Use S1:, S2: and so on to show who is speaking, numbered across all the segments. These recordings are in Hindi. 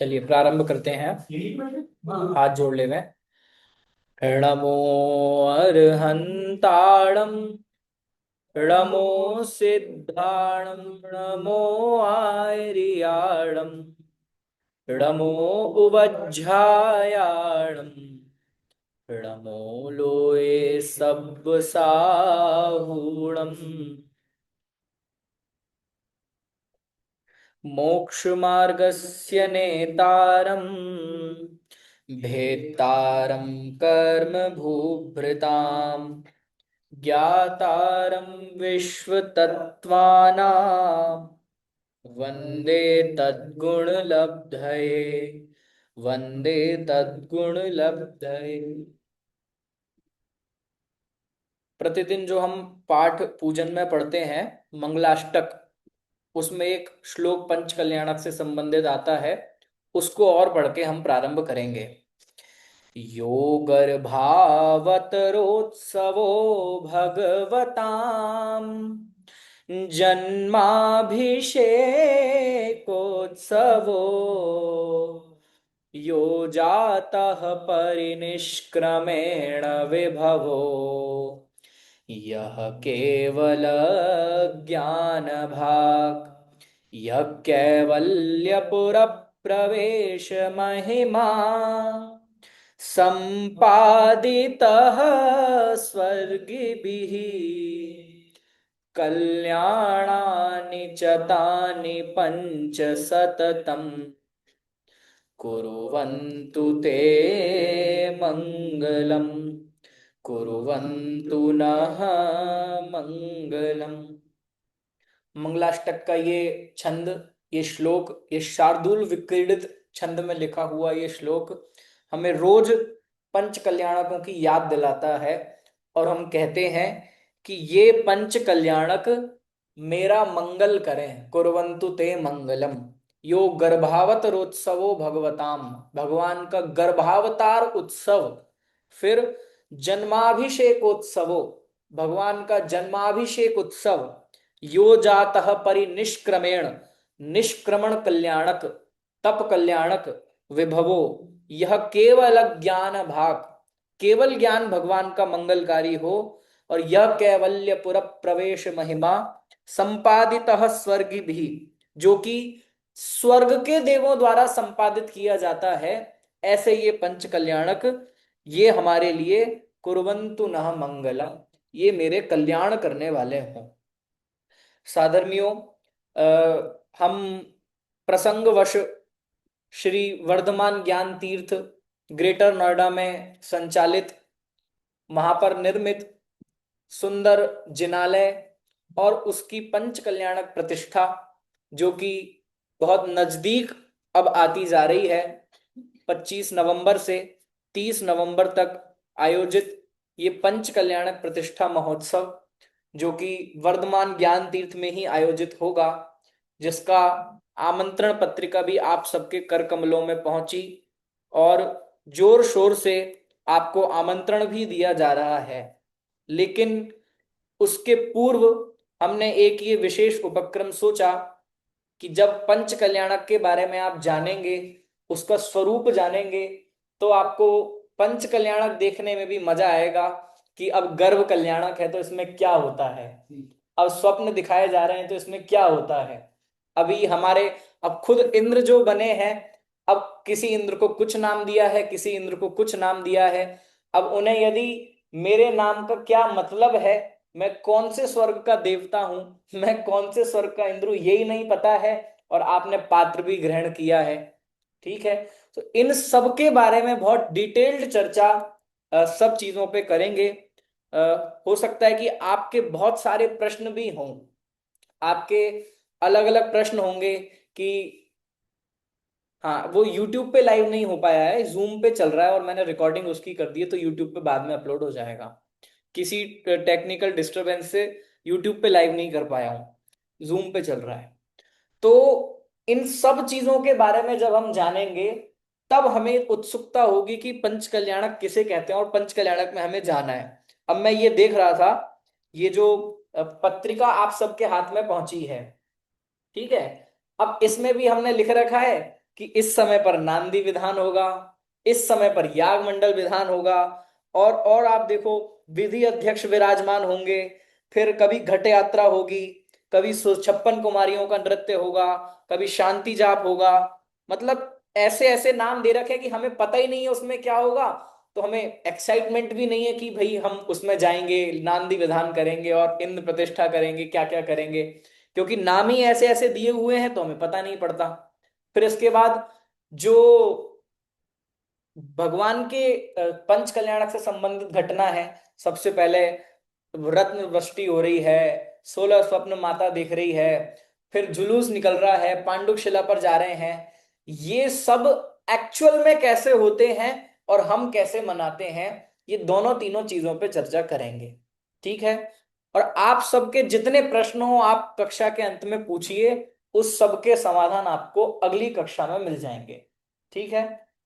S1: चलिए प्रारंभ करते हैं। हाथ जोड़ ले में। नमो अर्हंताणम, नमो सिद्धाणम, नमो आर्याणम, नमो उवज्झायाणम, नमो लोये सब्ब साहूणम, मोक्षमार्गस्य नेतारम्, भेत्तारं कर्म भूभृताम्, ज्ञातारं विश्वतत्त्वानां, वन्दे तद्गुणलब्धये, वन्दे तद्गुणलब्धये। प्रतिदिन जो हम पाठ पूजन में पढ़ते हैं मंगलाष्टक, उसमें एक श्लोक पंच कल्याणक से संबंधित आता है, उसको और पढ़ के हम प्रारंभ करेंगे। यो गर्भावतरोत्सवो भगवताम, जन्माभिषेकोत्सवो, यो जातः परिनिष्क्रमेण विभवो, यः केवल ज्ञानभाक्, यः कैवल्यपुरप्रवेश महिमा, सम्पादितः स्वर्गिभिः, कल्याणानि च तानि पञ्च सततम्, कुर्वन्तु ते मङ्गलम्, कुर्वन्तु नः मङ्गलम्। मंगलाष्टक का ये छंद, ये श्लोक, ये शार्दूल विक्रीडित छंद में लिखा हुआ ये श्लोक हमें रोज पंच कल्याणकों की याद दिलाता है। और हम कहते हैं कि ये पंच कल्याणक मेरा मंगल करें, कुर्वन्तु ते मंगलम। यो गर्भावतरोत्सवो भगवताम, भगवान का गर्भावतार उत्सव, फिर जन्माभिषेकोत्सवो, भगवान का जन्माभिषेक उत्सव, यो जातः परिनिष्क्रमेण, निष्क्रमण कल्याणक, तप कल्याणक, विभवो, यह केवल ज्ञान भाग, केवल ज्ञान भगवान का मंगलकारी हो, और यह कैवल्यपुर प्रवेश महिमा, संपादितः स्वर्ग भी, जो कि स्वर्ग के देवों द्वारा संपादित किया जाता है, ऐसे ये पंच कल्याणक ये हमारे लिए कुर्वन्तु नः मंगलम, ये मेरे कल्याण करने वाले हों। साधर्मियों, हम प्रसंगवश श्री वर्धमान ज्ञान तीर्थ ग्रेटर नोएडा में संचालित, वहां पर निर्मित सुंदर जिनालय और उसकी पंच कल्याणक प्रतिष्ठा, जो कि बहुत नजदीक अब आती जा रही है, 25 नवंबर से 30 नवंबर तक आयोजित ये पंच कल्याणक प्रतिष्ठा महोत्सव, जो कि वर्धमान ज्ञान तीर्थ में ही आयोजित होगा, जिसका आमंत्रण पत्रिका भी आप सबके कर कमलों में पहुंची और जोर शोर से आपको आमंत्रण भी दिया जा रहा है। लेकिन उसके पूर्व हमने एक ये विशेष उपक्रम सोचा कि जब पंच कल्याणक के बारे में आप जानेंगे, उसका स्वरूप जानेंगे, तो आपको पंच कल्याणक देखने में भी मजा आएगा कि अब गर्भ कल्याणक है तो इसमें क्या होता है, अब स्वप्न दिखाए जा रहे हैं तो इसमें क्या होता है। अभी हमारे, अब खुद इंद्र जो बने हैं, अब किसी इंद्र को कुछ नाम दिया है, किसी इंद्र को कुछ नाम दिया है। अब उन्हें यदि मेरे नाम का क्या मतलब है, मैं कौन से स्वर्ग का देवता हूं, मैं कौन से स्वर्ग का इंद्र हूं, यही नहीं पता है, और आपने पात्र भी ग्रहण किया है, ठीक है। तो इन सब के बारे में बहुत डिटेल्ड चर्चा सब चीजों पे करेंगे। हो सकता है कि आपके बहुत सारे प्रश्न भी हों, आपके अलग अलग प्रश्न होंगे कि, हाँ वो YouTube पे लाइव नहीं हो पाया है, Zoom पे चल रहा है और मैंने रिकॉर्डिंग उसकी कर दी है, तो YouTube पे बाद में अपलोड हो जाएगा। किसी टेक्निकल डिस्टरबेंस से YouTube पे लाइव नहीं कर पाया हूँ, Zoom पे चल रहा है। तो इन सब चीजों के बारे में जब हम जानेंगे, तब हमें उत्सुकता होगी कि पंच कल्याणक किसे कहते हैं और पंच कल्याणक में हमें जाना है। अब मैं ये देख रहा था, ये जो पत्रिका आप सबके हाथ में पहुंची है, ठीक है, अब इसमें भी हमने लिख रखा है कि इस समय पर नांदी विधान होगा, इस समय पर याग मंडल विधान होगा, और आप देखो विधि अध्यक्ष विराजमान होंगे, फिर कभी घट यात्रा होगी, कभी 56 कुमारियों का नृत्य होगा, कभी शांति जाप होगा। मतलब ऐसे ऐसे नाम दे रखे कि हमें पता ही नहीं है उसमें क्या होगा। तो हमें एक्साइटमेंट भी नहीं है कि भाई हम उसमें जाएंगे, नांदी विधान करेंगे और इंद्र प्रतिष्ठा करेंगे, क्या क्या करेंगे, क्योंकि नाम ही ऐसे ऐसे दिए हुए हैं तो हमें पता नहीं पड़ता। फिर इसके बाद जो भगवान के पंच कल्याणक से संबंधित घटना है, सबसे पहले रत्न वृष्टि हो रही है, 16 स्वप्न माता दिख रही है, फिर जुलूस निकल रहा है, पांडुक शिला पर जा रहे हैं, ये सब एक्चुअल में कैसे होते हैं और हम कैसे मनाते हैं, ये दोनों तीनों चीजों पे चर्चा करेंगे। ठीक है। और आप सबके जितने प्रश्न हो आप कक्षा के अंत में पूछिए, उस सबके समाधान आपको अगली कक्षा में मिल जाएंगे। ठीक है।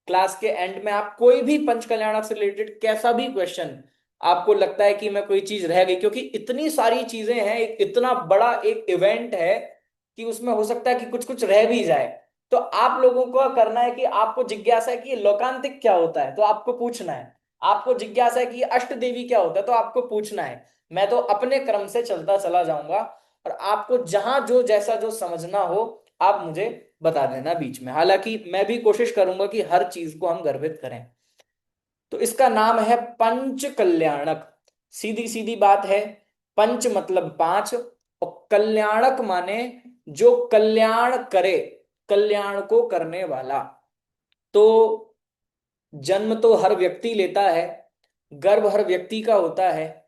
S1: क्लास के एंड में आप कोई भी पंच कल्याणक से रिलेटेड कैसा भी क्वेश्चन आपको लगता है कि मैं कोई चीज रह गई, क्योंकि इतनी सारी चीजें हैं, इतना बड़ा एक इवेंट है कि उसमें हो सकता है कि कुछ कुछ रह भी जाए, तो आप लोगों को करना है कि आपको जिज्ञासा है कि ये लोकांतिक क्या होता है तो आपको पूछना है, आपको जिज्ञासा है कि ये अष्ट देवी क्या होता है तो आपको पूछना है। मैं तो अपने क्रम से चलता चला जाऊंगा, और आपको जहां जो जैसा जो समझना हो आप मुझे बता देना बीच में। हालांकि मैं भी कोशिश करूंगा कि हर चीज को हम गर्भित करें। तो इसका नाम है पंच कल्याणक। सीधी सीधी बात है, पंच मतलब पांच, और कल्याणक माने जो कल्याण करे, कल्याण को करने वाला। तो जन्म तो हर व्यक्ति लेता है, गर्भ हर व्यक्ति का होता है,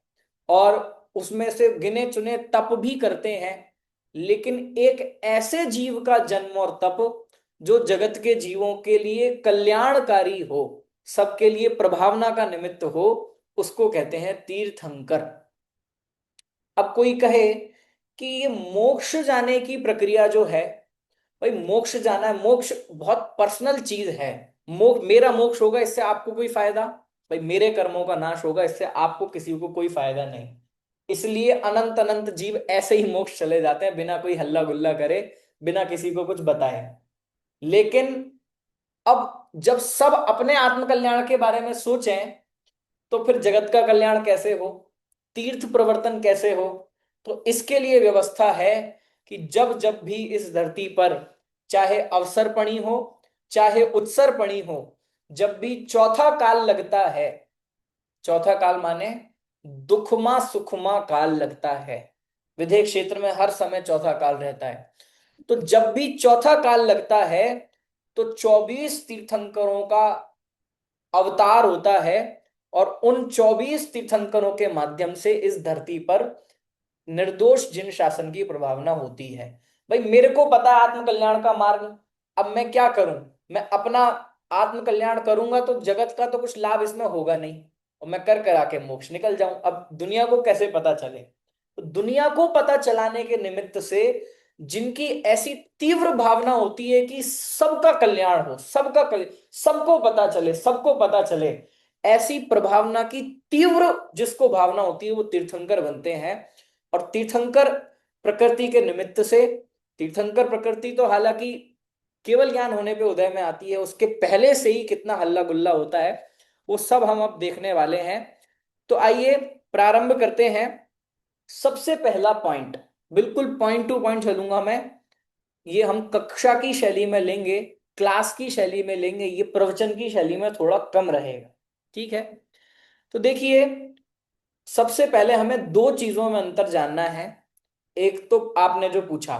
S1: और उसमें से गिने चुने तप भी करते हैं, लेकिन एक ऐसे जीव का जन्म और तप जो जगत के जीवों के लिए कल्याणकारी हो, सबके लिए प्रभावना का निमित्त हो, उसको कहते हैं तीर्थंकर। अब कोई कहे कि ये मोक्ष जाने की प्रक्रिया जो है, भाई मोक्ष जाना है, मोक्ष बहुत पर्सनल चीज है। मोक्ष, मेरा मोक्ष होगा इससे आपको कोई फायदा? भाई मेरे कर्मों का नाश होगा इससे आपको किसी को कोई फायदा नहीं। इसलिए अनंत अनंत जीव ऐसे ही मोक्ष चले जाते हैं बिना कोई हल्ला गुल्ला करे, बिना किसी को कुछ बताए। लेकिन अब जब सब अपने आत्म कल्याण के बारे में सोचें, तो फिर जगत का कल्याण कैसे हो, तीर्थ प्रवर्तन कैसे हो? तो इसके लिए व्यवस्था है कि जब जब भी इस धरती पर चाहे अवसर पणी हो, चाहे उत्सर पणी हो, जब भी चौथा काल लगता है, चौथा काल माने दुखमा सुखमा काल लगता है, विधेय क्षेत्र में हर समय चौथा काल रहता है। तो जब भी चौथा काल लगता है तो 24 तीर्थंकरों का अवतार होता है, और उन 24 तीर्थंकरों के माध्यम से इस धरती पर निर्दोष जिन शासन की प्रभावना होती है। भाई मेरे को पता है आत्म कल्याण का मार्ग, अब मैं क्या करूं? मैं अपना आत्म कल्याण करूंगा तो जगत का तो कुछ लाभ इसमें होगा नहीं, और मैं कर करा के मोक्ष निकल जाऊं। अब दुनिया को कैसे पता चले? तो दुनिया को पता चलाने के निमित्त से जिनकी ऐसी तीव्र भावना होती है कि सबका कल्याण हो, सबको पता चले, सबको पता चले, ऐसी प्रभावना की तीव्र जिसको भावना होती है वो तीर्थंकर बनते हैं। और तीर्थंकर प्रकृति के निमित्त से, तीर्थंकर प्रकृति तो हालांकि केवल ज्ञान होने पे उदय में आती है, उसके पहले से ही कितना हल्ला गुल्ला होता है वो सब हम अब देखने वाले हैं। तो आइए प्रारंभ करते हैं। सबसे पहला पॉइंट, बिल्कुल पॉइंट टू पॉइंट चलूंगा मैं, ये हम कक्षा की शैली में लेंगे, क्लास की शैली में लेंगे, ये प्रवचन की शैली में थोड़ा कम रहेगा। ठीक है। तो देखिए, सबसे पहले हमें दो चीजों में अंतर जानना है। एक तो आपने जो पूछा,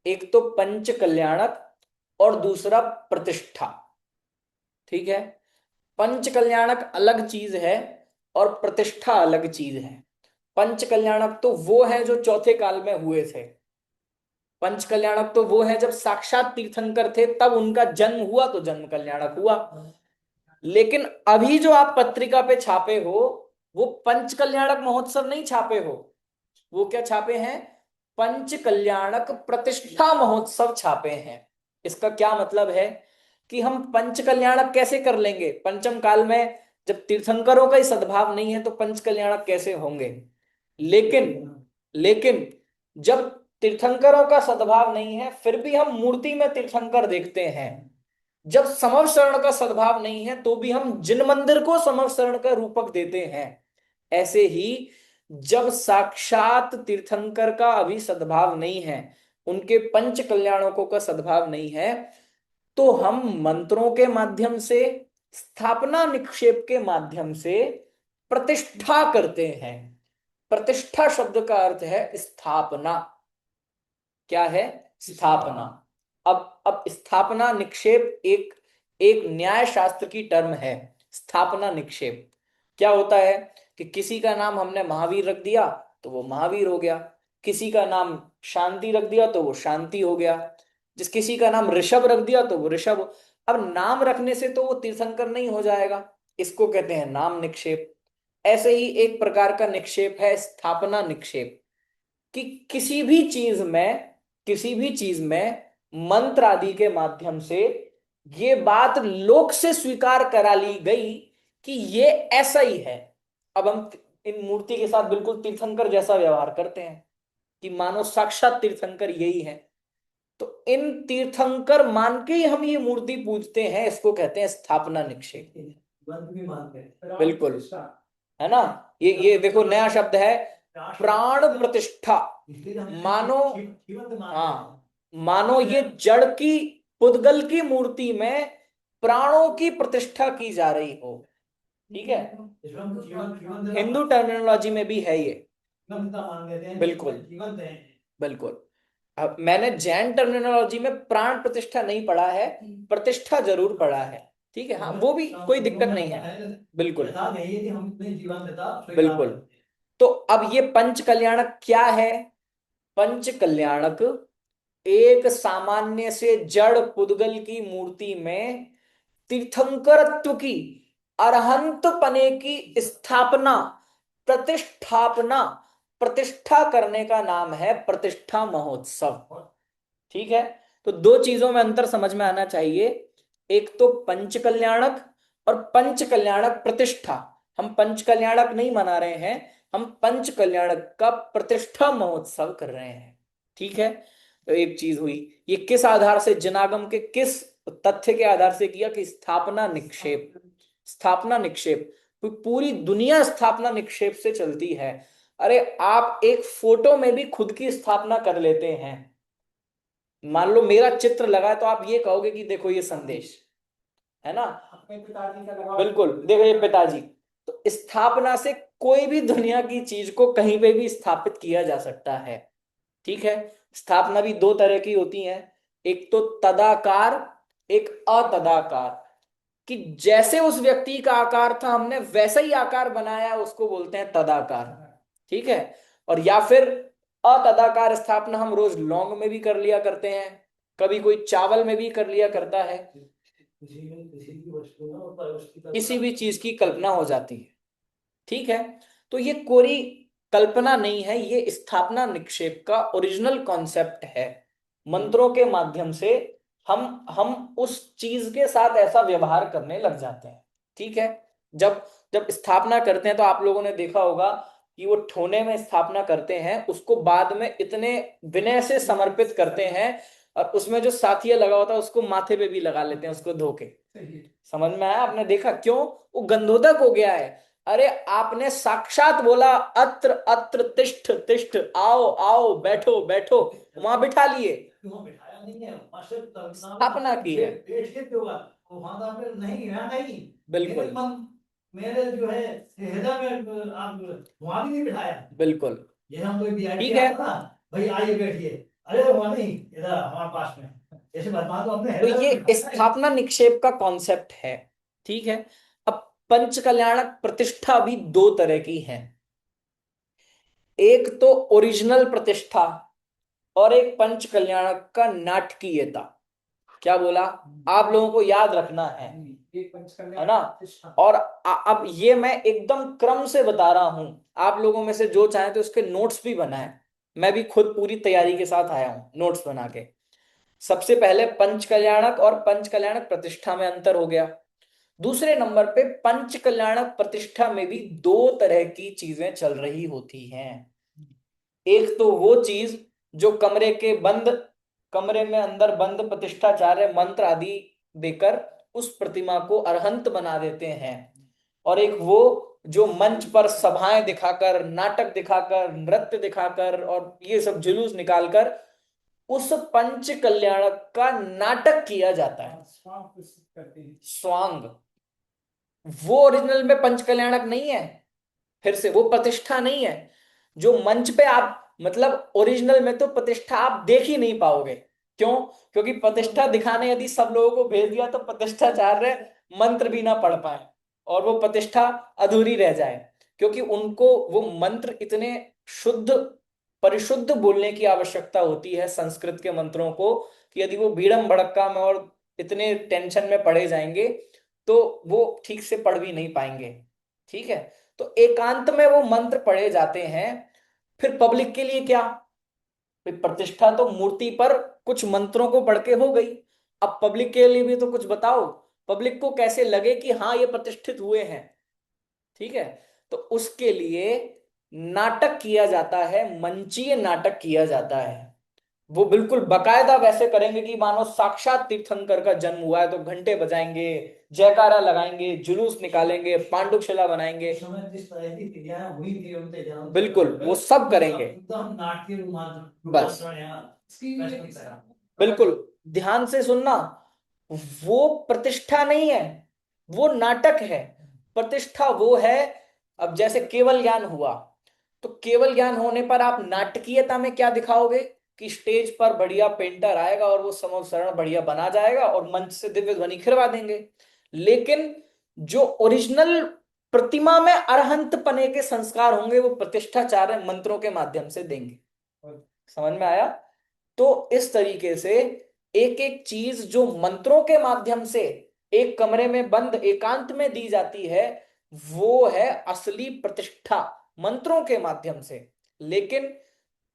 S1: एक तो पंच कल्याणक और दूसरा प्रतिष्ठा। ठीक है। पंच कल्याणक अलग चीज है और प्रतिष्ठा अलग चीज है। पंच कल्याणक तो वो है जो चौथे काल में हुए थे। पंच कल्याणक तो वो है जब साक्षात तीर्थंकर थे तब उनका जन्म हुआ तो जन्म कल्याणक हुआ। लेकिन अभी जो आप पत्रिका पे छापे हो वो पंच कल्याणक महोत्सव नहीं छापे हो, वो क्या छापे हैं? पंच कल्याणक प्रतिष्ठा महोत्सव छापे हैं। इसका क्या मतलब है कि हम पंच कल्याणक कैसे कर लेंगे पंचम काल में, जब तीर्थंकरों का ही सद्भाव नहीं है तो पंच कल्याणक कैसे होंगे? लेकिन लेकिन जब तीर्थंकरों का सद्भाव नहीं है, फिर भी हम मूर्ति में तीर्थंकर देखते हैं। जब समवसरण का सद्भाव नहीं है तो भी हम जिन मंदिर को समवसरण का रूपक देते हैं। ऐसे ही जब साक्षात तीर्थंकर का अभी सद्भाव नहीं है, उनके पंच कल्याणकों का सद्भाव नहीं है, तो हम मंत्रों के माध्यम से, स्थापना निक्षेप के माध्यम से प्रतिष्ठा करते हैं। प्रतिष्ठा शब्द का अर्थ है स्थापना। क्या है? स्थापना। अब स्थापना निक्षेप एक एक न्याय शास्त्र की टर्म है। स्थापना निक्षेप क्या होता है कि किसी का नाम हमने महावीर रख दिया तो वो महावीर हो गया, किसी का नाम शांति रख दिया तो वो शांति हो गया, जिस किसी का नाम ऋषभ रख दिया तो वो ऋषभ। अब नाम रखने से तो वो तीर्थंकर नहीं हो जाएगा, इसको कहते हैं नाम निक्षेप। ऐसे ही एक प्रकार का निक्षेप है स्थापना निक्षेप, कि किसी भी चीज में मंत्र आदि के माध्यम से ये बात लोक से स्वीकार करा ली गई कि ये ऐसा ही है। अब हम इन मूर्ति के साथ बिल्कुल तीर्थंकर जैसा व्यवहार करते हैं कि मानो साक्षात तीर्थंकर यही है। तो इन तीर्थंकर मान के ही हम ये मूर्ति पूजते हैं, इसको कहते हैं स्थापना निक्षेप। बिल्कुल, है ना। ये देखो नया शब्द है, प्राण प्रतिष्ठा। मानो, हाँ, मानो ये जड़ की पुद्गल की मूर्ति में प्राणों की प्रतिष्ठा की जा रही हो। ठीक है, हिंदू टर्मिनोलॉजी में भी है ये। बिल्कुल बिल्कुल। अब मैंने जैन टर्मिनोलॉजी में प्राण प्रतिष्ठा नहीं पढ़ा है, प्रतिष्ठा जरूर पढ़ा है। ठीक है, हाँ, वो भी कोई दिक्कत नहीं है। बिल्कुल बिल्कुल। तो अब ये पंच कल्याणक क्या है? पंच कल्याणक एक सामान्य से जड़ पुद्गल की मूर्ति में तीर्थंकरत्व की, अरहंत पने की स्थापना, प्रतिष्ठापना, प्रतिष्ठा करने का नाम है प्रतिष्ठा महोत्सव। ठीक है, तो दो चीजों में अंतर समझ में आना चाहिए। एक तो पंच कल्याणक और पंच कल्याणक प्रतिष्ठा। हम पंच कल्याणक नहीं मना रहे हैं, हम पंच कल्याणक का प्रतिष्ठा महोत्सव कर रहे हैं। ठीक है, तो एक चीज हुई। ये किस आधार से, जनागम के किस तथ्य के आधार से किया? कि स्थापना निक्षेप। स्थापना निक्षेप, पूरी दुनिया स्थापना निक्षेप से चलती है। अरे आप एक फोटो में भी खुद की स्थापना कर लेते हैं। मान लो मेरा चित्र लगा है तो आप ये कहोगे कि देखो ये संदेश है ना, अपने पिताजी का लगा, बिल्कुल देखो ये पिताजी। तो स्थापना से कोई भी दुनिया की चीज को कहीं पे भी स्थापित किया जा सकता है। ठीक है, स्थापना भी दो तरह की होती है, एक तो तदाकार, एक अतदाकार। कि जैसे उस व्यक्ति का आकार था हमने वैसा ही आकार बनाया, उसको बोलते हैं तदाकार। ठीक है, और या फिर अतदाकार स्थापना हम रोज लौंग में भी कर लिया करते हैं, कभी कोई चावल में भी कर लिया करता है, किसी भी चीज की कल्पना हो जाती है। ठीक है, तो ये कोई कल्पना नहीं है, ये स्थापना निक्षेप का ओरिजिनल कॉन्सेप्ट है। मंत्रों के माध्यम से हम उस चीज के साथ ऐसा व्यवहार करने लग जाते हैं। ठीक है, जब जब स्थापना करते हैं तो आप लोगों ने देखा होगा कि वो ठोने में स्थापना करते हैं, उसको बाद में इतने विनय से समर्पित करते हैं, और उसमें जो साथिया लगा होता है उसको माथे पे भी लगा लेते हैं उसको धो के। समझ में आया? आपने देखा क्यों? वो गंधोदक हो गया है। अरे आपने साक्षात बोला अत्र अत्र तिष्ठ तिष्ठ, आओ आओ बैठो बैठो, वहां बिठा लिए, स्थापना की है। बिल्कुल मेरे जो है हृदय में आप वहां भी नहीं बिठाया। बिल्कुल, ये हम कोई ठीक है भाई, आइए बैठिए, अरे वहां नहीं, इधर हमारे पास में, ऐसे बदमाश तो अपने। तो ये स्थापना निक्षेप का कॉन्सेप्ट है। ठीक है, अब पंच कल्याणक प्रतिष्ठा भी दो तरह की है, एक तो ओरिजिनल प्रतिष्ठा और एक पंच कल्याणक का नाटकीयता। क्या बोला? आप लोगों को याद रखना है ना। और अब ये मैं एकदम क्रम से बता रहा हूं, आप लोगों में से जो चाहे तो उसके नोट्स भी बनाए। मैं भी खुद पूरी तैयारी के साथ आया हूं नोट्स बना के। सबसे पहले पंच कल्याणक और पंच कल्याणक प्रतिष्ठा में अंतर हो गया। दूसरे नंबर पे पंच कल्याणक प्रतिष्ठा में भी दो तरह की चीजें चल रही होती हैं। एक तो वो चीज जो कमरे में अंदर बंद प्रतिष्ठाचार्य मंत्र आदि देकर उस प्रतिमा को अरहंत बना देते हैं। और एक वो जो मंच पर सभाएं दिखाकर, नाटक दिखाकर, नृत्य दिखाकर और ये सब जुलूस निकालकर उस पंच कल्याणक का नाटक किया जाता है। स्वांग, वो ओरिजिनल में पंच कल्याणक नहीं है। फिर से वो प्रतिष्ठा नहीं है जो मंच पे आप, मतलब ओरिजिनल में तो प्रतिष्ठा आप देख ही नहीं पाओगे। क्यों? क्योंकि प्रतिष्ठा दिखाने यदि सब लोगों को भेज दिया तो प्रतिष्ठाचार्य मंत्र भी ना पढ़ पाए और वो प्रतिष्ठा अधूरी रह जाए। क्योंकि उनको वो मंत्र इतने शुद्ध परिशुद्ध बोलने की आवश्यकता होती है संस्कृत के मंत्रों को, कि यदि वो भीड़म भड़क्का में और इतने टेंशन में पढ़े जाएंगे तो वो ठीक से पढ़ भी नहीं पाएंगे। ठीक है, तो एकांत में वो मंत्र पढ़े जाते हैं। फिर पब्लिक के लिए क्या? भाई प्रतिष्ठा तो मूर्ति पर कुछ मंत्रों को पढ़ के हो गई, अब पब्लिक के लिए भी तो कुछ बताओ, पब्लिक को कैसे लगे कि हाँ ये प्रतिष्ठित हुए हैं। ठीक है, तो उसके लिए नाटक किया जाता है, मंचीय नाटक किया जाता है। वो बिल्कुल बकायदा वैसे करेंगे कि मानो साक्षात तीर्थंकर का जन्म हुआ है, तो घंटे बजाएंगे, जयकारा लगाएंगे, जुलूस निकालेंगे, पांडुशिला बनाएंगे। बिल्कुल वो सब करेंगे। बस बिल्कुल ध्यान से सुनना, वो प्रतिष्ठा नहीं है, वो नाटक है। प्रतिष्ठा वो है, अब जैसे केवल ज्ञान हुआ, तो केवल ज्ञान होने पर आप नाटकीयता में क्या दिखाओगे कि स्टेज पर बढ़िया पेंटर आएगा और वो समूह बढ़िया बना जाएगा और मंच से दिव्य ध्वनि खिलवा देंगे। लेकिन जो ओरिजिनल प्रतिमा में अरहंत पने के संस्कार होंगे वो प्रतिष्ठाचार्य मंत्रों के माध्यम से देंगे। समझ में आया? तो इस तरीके से एक एक चीज जो मंत्रों के माध्यम से एक कमरे में बंद एकांत में दी जाती है, वो है असली प्रतिष्ठा मंत्रों के माध्यम से। लेकिन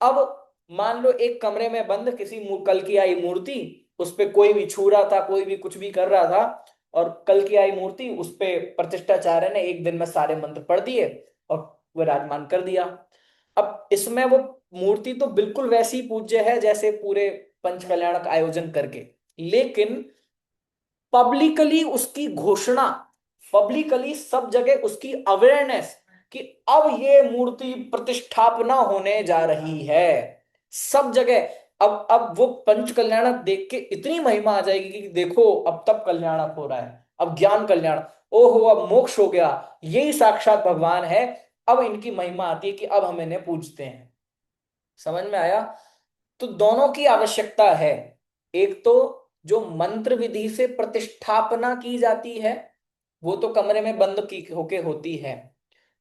S1: अब मान लो एक कमरे में बंद किसी कल की आई मूर्ति, उस पे कोई भी छू रहा था, कोई भी कुछ भी कर रहा था, और कल की आई मूर्ति उस पे प्रतिष्ठाचार्य ने एक दिन में सारे मंत्र पढ़ दिए और विराजमान कर दिया। अब इसमें वो मूर्ति तो बिल्कुल वैसी पूज्य है जैसे पूरे पंच कल्याणक आयोजन करके, लेकिन पब्लिकली उसकी घोषणा, पब्लिकली सब जगह उसकी अवेयरनेस कि अब ये मूर्ति प्रतिष्ठापना होने जा रही है सब जगह। अब वो पंच कल्याणक देख के इतनी महिमा आ जाएगी कि देखो अब तब कल्याणक हो रहा है, अब ज्ञान कल्याण, ओहो अब मोक्ष हो गया, यही साक्षात भगवान है। अब इनकी महिमा आती है कि अब हम इन्हें पूजते हैं। समझ में आया? तो दोनों की आवश्यकता है। एक तो जो मंत्र विधि से प्रतिष्ठापना की जाती है वो तो कमरे में बंद की होके होती है।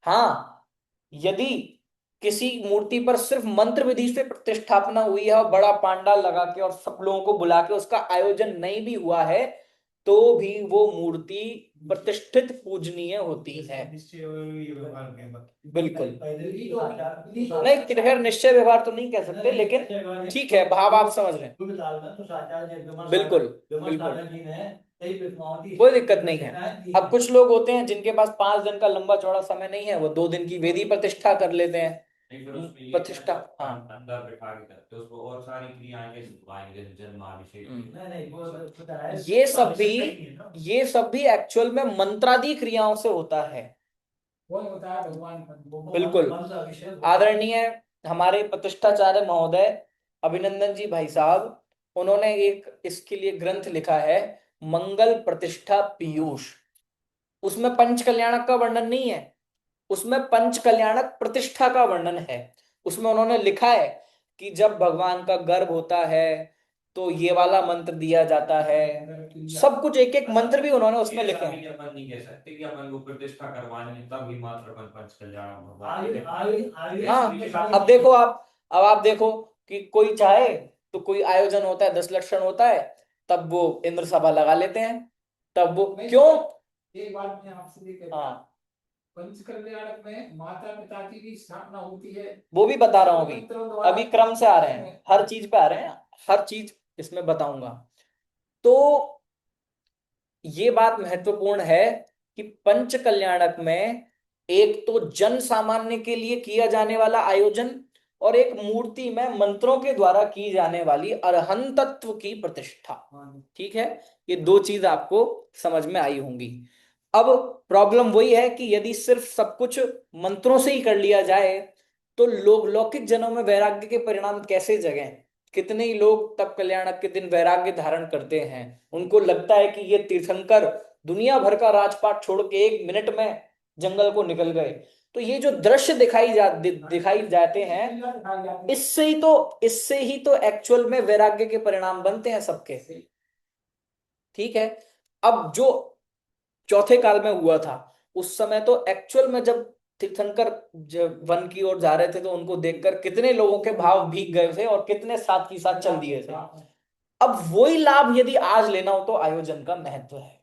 S1: हाँ, यदि किसी मूर्ति पर सिर्फ मंत्र विधि से प्रतिष्ठापना हुई है और बड़ा पांडाल लगा के और सब लोगों को बुला के उसका आयोजन नहीं भी हुआ है, तो भी वो मूर्ति प्रतिष्ठित पूजनीय होती है। बिल्कुल नहीं, खैर निश्चय व्यवहार तो नहीं कह सकते, लेकिन ठीक है, भाव आप समझ रहे हैं। बिल्कुल बिल्कुल, कोई दिक्कत नहीं है। अब कुछ लोग होते हैं जिनके पास 5 दिन का लंबा चौड़ा समय नहीं है, वो 2 दिन की वेदी प्रतिष्ठा कर लेते हैं।
S2: नहीं, फिर उसमें ये
S1: प्रतिष्ठा, हाँ।
S2: अंदर बैठा के करते हैं उसको, और सारी क्रियाएं कैसे करवाएंगे, जैसे जन्माभिषेक
S1: ये सब भी एक्चुअल में मंत्रादि क्रियाओं से होता है। बिल्कुल। आदरणीय हमारे प्रतिष्ठाचार्य महोदय अभिनंदन जी भाई साहब, उन्होंने एक इसके लिए ग्रंथ लिखा है, मंगल प्रतिष्ठा पीयूष। उसमें पंच कल्याणक का वर्णन नहीं है, उसमें पंच कल्याणक प्रतिष्ठा का वर्णन है। उसमें उन्होंने लिखा है कि जब भगवान का गर्भ होता है तो ये वाला मंत्र दिया जाता है, सब कुछ एक एक मंत्र भी उन्होंने उसमें लिखे हैं।
S2: अपन नहीं कह सकते कि अपन को प्रतिष्ठा करवाने में तभी मात्र अपन पंच कल्याण भगवान।
S1: हाँ, अब आप देखो कि कोई चाहे तो कोई आयोजन होता है, 10 लक्षण होता है, तब वो इंद्र सभा लगा लेते हैं। तब वो क्यों?
S3: एक बात मैं आपसे ये कहता हूँ,
S1: हाँ,
S3: पंच कल्याणक में माता पिता की भी स्थापना होती है।
S1: वो भी बता रहा हूँ अभी, अभी क्रम से आ रहे हैं, हर चीज पे आ रहे हैं, हर चीज इसमें बताऊंगा। तो ये बात महत्वपूर्ण है कि पंच कल्याणक में एक तो जन सामान्य के लिए किया जाने वाला आयोजन, और एक मूर्ति में मंत्रों के द्वारा की जाने वाली अरहंत तत्व की प्रतिष्ठा। ठीक है, ये दो चीज आपको समझ में आई होंगी। अब प्रॉब्लम वही है कि यदि सिर्फ सब कुछ मंत्रों से ही कर लिया जाए तो लोग लौकिक जनों में वैराग्य के परिणाम कैसे जगें। कितने ही लोग तब कल्याणक के दिन वैराग्य धारण करते हैं, उनको लगता है कि ये तीर्थंकर दुनिया भर का राजपाट छोड़ के 1 मिनट में जंगल को निकल गए। तो ये जो दृश्य दिखाई जाते हैं, इससे ही तो एक्चुअल में वैराग्य के परिणाम बनते हैं सबके। ठीक है, अब जो चौथे काल में हुआ था उस समय तो एक्चुअल में जब तीर्थंकर जब वन की ओर जा रहे थे तो उनको देखकर कितने लोगों के भाव भीग गए थे और कितने साथ ही साथ चल दिए थे। अब वही लाभ यदि आज लेना हो तो आयोजन का महत्व है।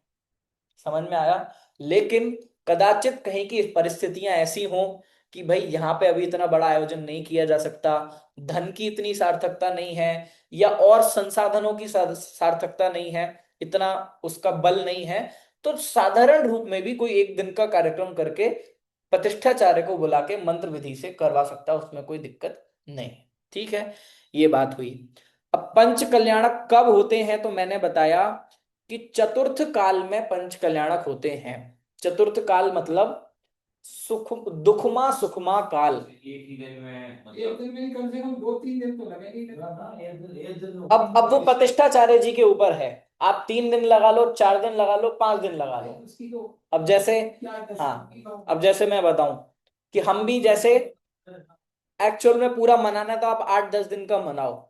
S1: समझ में आया। लेकिन कदाचित कहीं की परिस्थितियां ऐसी हों कि भाई यहाँ पे अभी इतना बड़ा आयोजन नहीं किया जा सकता, धन की इतनी सार्थकता नहीं है, या और संसाधनों की सार्थकता नहीं है, इतना उसका बल नहीं है, तो साधारण रूप में भी कोई एक दिन का कार्यक्रम करके प्रतिष्ठाचार्य को बुला के मंत्र विधि से करवा सकता है, उसमें कोई दिक्कत नहीं। ठीक है, ये बात हुई। अब पंच कल्याणक कब होते हैं तो मैंने बताया कि चतुर्थ काल में पंच कल्याणक होते हैं। चतुर्थ काल मतलब सुख दुखमा सुखमा काल।
S2: एक ही दिन में
S3: एक दिन में कम से कम 2-3 दिन तो लगेंगे ही।
S1: अब वो प्रतिष्ठाचार्य जी के ऊपर है, आप 3 दिन लगा लो, 4 दिन लगा लो, 5 दिन लगा लो।
S3: उसकी तो
S1: अब जैसे,
S3: क्या
S1: हाँ, अब जैसे मैं बताऊं कि हम भी जैसे एक्चुअल में पूरा मनाना है तो आप 8-10 दिन का मनाओ।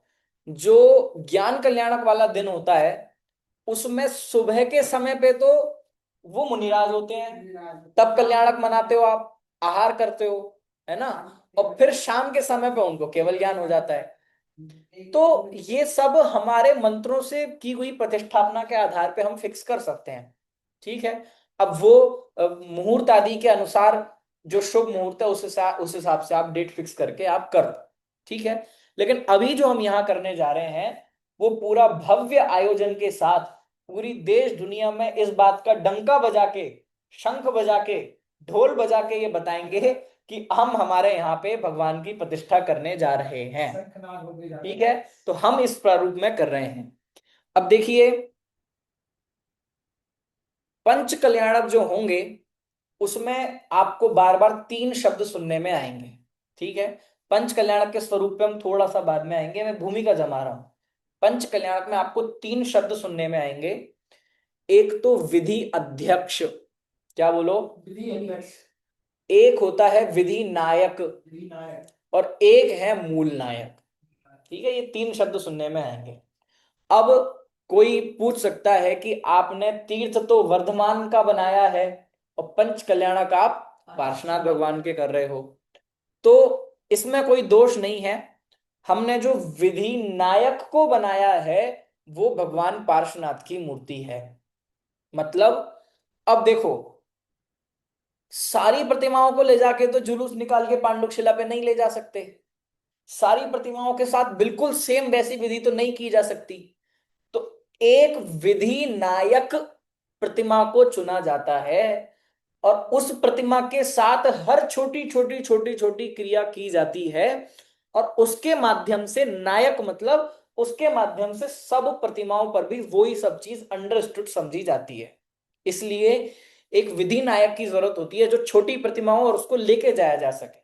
S1: जो ज्ञान कल्याणक वाला दिन होता है उसमें सुबह के समय पे तो वो मुनिराज होते हैं, तब कल्याणक मनाते हो आप, आहार करते हो, है ना, और फिर शाम के समय पे उनको केवल ज्ञान हो जाता है। तो ये सब हमारे मंत्रों से की हुई प्रतिष्ठापना के आधार पे हम फिक्स कर सकते हैं। ठीक है, अब वो मुहूर्त आदि के अनुसार जो शुभ मुहूर्त है उस हिसाब से आप डेट फिक्स करके आप कर दो। ठीक है, लेकिन अभी जो हम यहाँ करने जा रहे हैं वो पूरा भव्य आयोजन के साथ पूरी देश दुनिया में इस बात का डंका बजा के, शंख बजा के, ढोल बजा के ये बताएंगे कि हम हमारे यहाँ पे भगवान की प्रतिष्ठा करने जा रहे हैं। ठीक है, तो हम इस प्रारूप में कर रहे हैं। अब देखिए, पंच कल्याणक जो होंगे उसमें आपको बार बार 3 शब्द सुनने में आएंगे। ठीक है, पंच कल्याणक के स्वरूप पे हम थोड़ा सा बाद में आएंगे, मैं भूमिका जमा रहा हूं। पंच कल्याणक में आपको 3 शब्द सुनने में आएंगे। एक तो विधि अध्यक्ष, क्या बोलो,
S3: विधि अध्यक्ष,
S1: एक होता है विधि नायक, और एक है मूल नायक। ठीक है, ये 3 शब्द सुनने में आएंगे। अब कोई पूछ सकता है कि आपने तीर्थ तो वर्धमान का बनाया है और पंच कल्याणक आप पार्श्वनाथ भगवान के कर रहे हो, तो इसमें कोई दोष नहीं है। हमने जो विधि नायक को बनाया है वो भगवान पार्श्वनाथ की मूर्ति है। मतलब अब देखो, सारी प्रतिमाओं को ले जाके तो जुलूस निकाल के पांडुक शिला पे नहीं ले जा सकते, सारी प्रतिमाओं के साथ बिल्कुल सेम वैसी विधि तो नहीं की जा सकती। तो एक विधि नायक प्रतिमा को चुना जाता है और उस प्रतिमा के साथ हर छोटी छोटी छोटी छोटी क्रिया की जाती है, और उसके माध्यम से नायक मतलब उसके माध्यम से सब प्रतिमाओं पर भी वही सब चीज अंडरस्टूड समझी जाती है। इसलिए एक विधि नायक की जरूरत होती है जो छोटी प्रतिमाओं और उसको लेके जाया जा सके।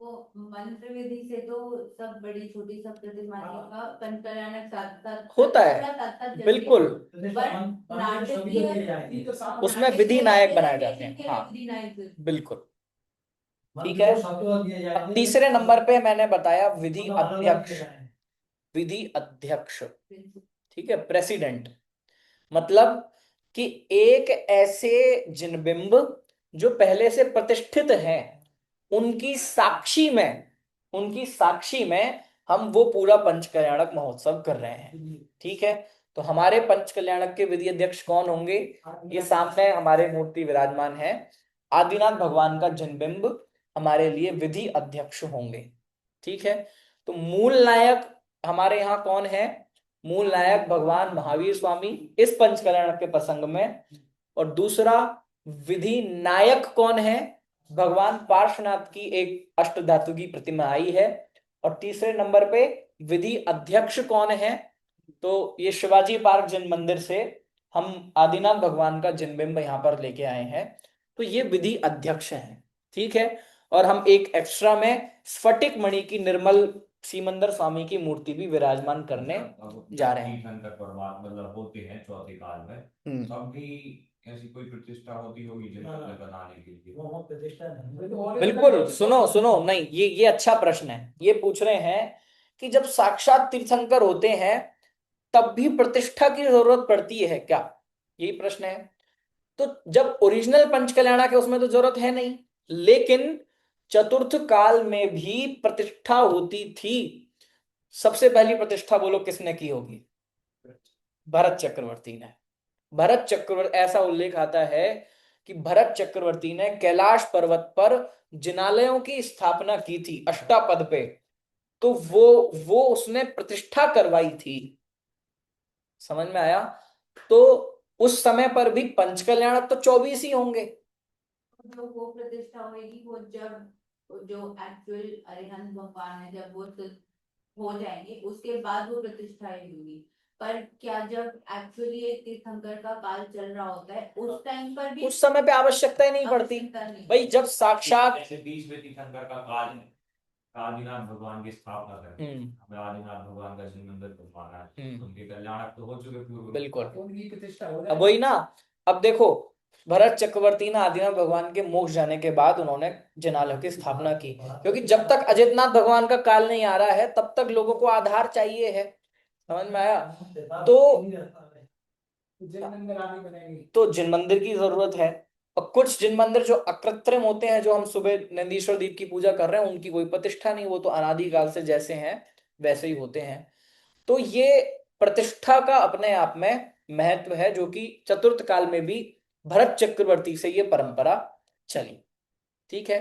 S4: वो मंत्र विधि से तो सब बड़ी छोटी सब प्रतिमाओं का पंचकल्याणक साथ साथ
S1: होता है,
S4: साथ साथ चलती है।
S1: बिल्कुल,
S4: बट नाटकीय
S1: उसमें विधि नायक बनाए जाते हैं। हाँ,
S4: विधि नायक
S1: बिल्कुल। ठीक है, अब तीसरे नंबर पे मैंने बताया विधि अध्यक्ष। विधि अध्यक्ष, ठीक है, प्रेसिडेंट, मतलब कि एक ऐसे जिनबिंब जो पहले से प्रतिष्ठित हैं उनकी साक्षी में, उनकी साक्षी में हम वो पूरा पंच कल्याणक महोत्सव कर रहे हैं। ठीक है, तो हमारे पंच कल्याणक के विधि अध्यक्ष कौन होंगे, ये सामने हमारे मूर्ति विराजमान है, आदिनाथ भगवान का जिनबिंब हमारे लिए विधि अध्यक्ष होंगे। ठीक है, तो मूल नायक हमारे यहाँ कौन है, मूल नायक भगवान महावीर स्वामी इस पंच कल्याणक के प्रसंग में, और दूसरा विधि नायक कौन है, भगवान पार्श्वनाथ की एक अष्टधातु की प्रतिमा आई है और तीसरे नंबर पे विधि अध्यक्ष कौन है? तो ये शिवाजी पार्क जिन मंदिर से हम आदिनाथ भगवान का जिनबिंब यहाँ पर लेके आए हैं, तो ये विधि अध्यक्ष हैं। ठीक है। और हम एक एक्स्ट्रा में स्फटिक मणि की निर्मल सीमंदर स्वामी की मूर्ति भी विराजमान करने जा रहे हैं।
S2: तीर्थंकर परमात्मा मतलब होते हैं चौथे काल में, तब भी ऐसी कोई प्रतिष्ठा होती होगी जिन्हें बनाने के लिए?
S1: बिल्कुल। सुनो सुनो, नहीं, ये अच्छा प्रश्न है। ये पूछ रहे हैं कि जब साक्षात तीर्थंकर होते हैं तब भी प्रतिष्ठा की जरूरत पड़ती है क्या, यही प्रश्न है। तो जब ओरिजिनल पंच कल्याणक है उसमें तो जरूरत है नहीं, लेकिन चतुर्थ काल में भी प्रतिष्ठा होती थी। सबसे पहली प्रतिष्ठा बोलो किसने की होगी? भरत चक्रवर्ती ने। भरत चक्रवर्ती, ऐसा उल्लेख आता है कि भरत चक्रवर्ती ने कैलाश पर्वत पर जिनालयों की स्थापना की थी अष्टापद पे, तो वो उसने प्रतिष्ठा करवाई थी। समझ में आया? तो उस समय पर भी पंच कल्याणक तो 24 ही होंगे।
S4: जो वो प्रतिष्ठा होगी वो जब जो एक्चुअल अरिहंत भगवान है जब वो हो जाएंगे उसके बाद वो प्रतिष्ठाएं होगी। पर क्या जब एक्चुअली एक तीर्थंकर का काल चल रहा होता है उस टाइम पर भी
S1: उस समय पे आवश्यकता ही नहीं पड़ती
S4: आवश्यकता नहीं।
S1: भाई, जब साक्षात
S2: ऐसे बीच में तीर्थंकर का काल है, आदिनाथ भगवान की स्थापना करें, हमें आदिनाथ भगवान का जन्म मंदिर बनवाना है, उनके कल्याणक तो हो चुके पूर्व।
S1: बिल्कुल।
S3: उनकी प्रतिष्ठा हो
S1: अब वही ना, अब देखो भरत चक्रवर्ती ने आदिनाथ भगवान के मोक्ष जाने के बाद उन्होंने जिनालयों की स्थापना की, क्योंकि जब तक अजितनाथ भगवान का काल नहीं आ रहा है तब तक लोगों को आधार चाहिए है। समझ में आया? तो
S3: जिन मंदिर आगे बनेंगे।
S1: तो जिन मंदिर की जरूरत है, और कुछ जिन मंदिर जो अकृत्रिम होते हैं, जो हम सुबह नंदीश्वर दीप की पूजा कर रहे हैं, उनकी कोई प्रतिष्ठा नहीं, वो तो अनादिकाल से जैसे हैं वैसे ही होते हैं। तो ये प्रतिष्ठा का अपने आप में महत्व है, जो कि चतुर्थ काल में भी भरत चक्रवर्ती से ये परंपरा चली। ठीक है।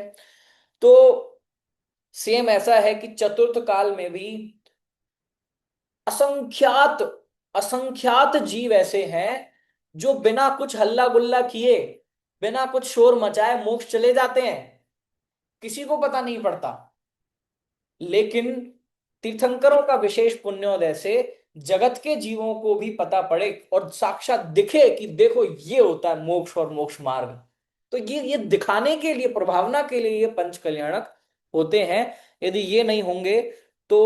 S1: तो सेम ऐसा है कि चतुर्थ काल में भी असंख्यात असंख्यात जीव ऐसे हैं जो बिना कुछ हल्ला गुल्ला किए, बिना कुछ शोर मचाए मोक्ष चले जाते हैं, किसी को पता नहीं पड़ता। लेकिन तीर्थंकरों का विशेष पुण्योदय से जगत के जीवों को भी पता पड़े और साक्षात दिखे कि देखो ये होता है मोक्ष और मोक्ष मार्ग। तो ये दिखाने के लिए, प्रभावना के लिए ये पंच कल्याणक होते हैं। यदि ये नहीं होंगे तो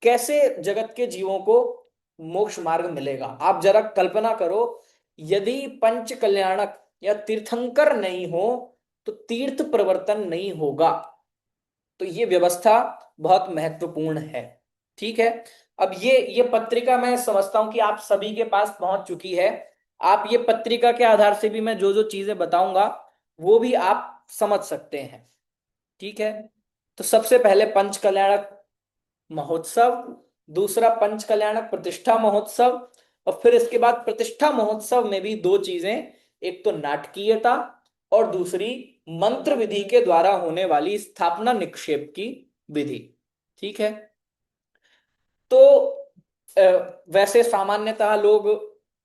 S1: कैसे जगत के जीवों को मोक्ष मार्ग मिलेगा? आप जरा कल्पना करो, यदि पंच कल्याणक या तीर्थंकर नहीं हो तो तीर्थ प्रवर्तन नहीं होगा। तो ये व्यवस्था बहुत महत्वपूर्ण है। ठीक है। अब ये पत्रिका मैं समझता हूं कि आप सभी के पास पहुंच चुकी है। आप ये पत्रिका के आधार से भी मैं जो जो चीजें बताऊंगा वो भी आप समझ सकते हैं। ठीक है। तो सबसे पहले पंच कल्याणक महोत्सव, दूसरा पंच कल्याणक प्रतिष्ठा महोत्सव, और फिर इसके बाद प्रतिष्ठा महोत्सव में भी दो चीजें, एक तो नाटकीयता और दूसरी मंत्र विधि के द्वारा होने वाली स्थापना निक्षेप की विधि। ठीक है। तो अ, वैसे सामान्यतः लोग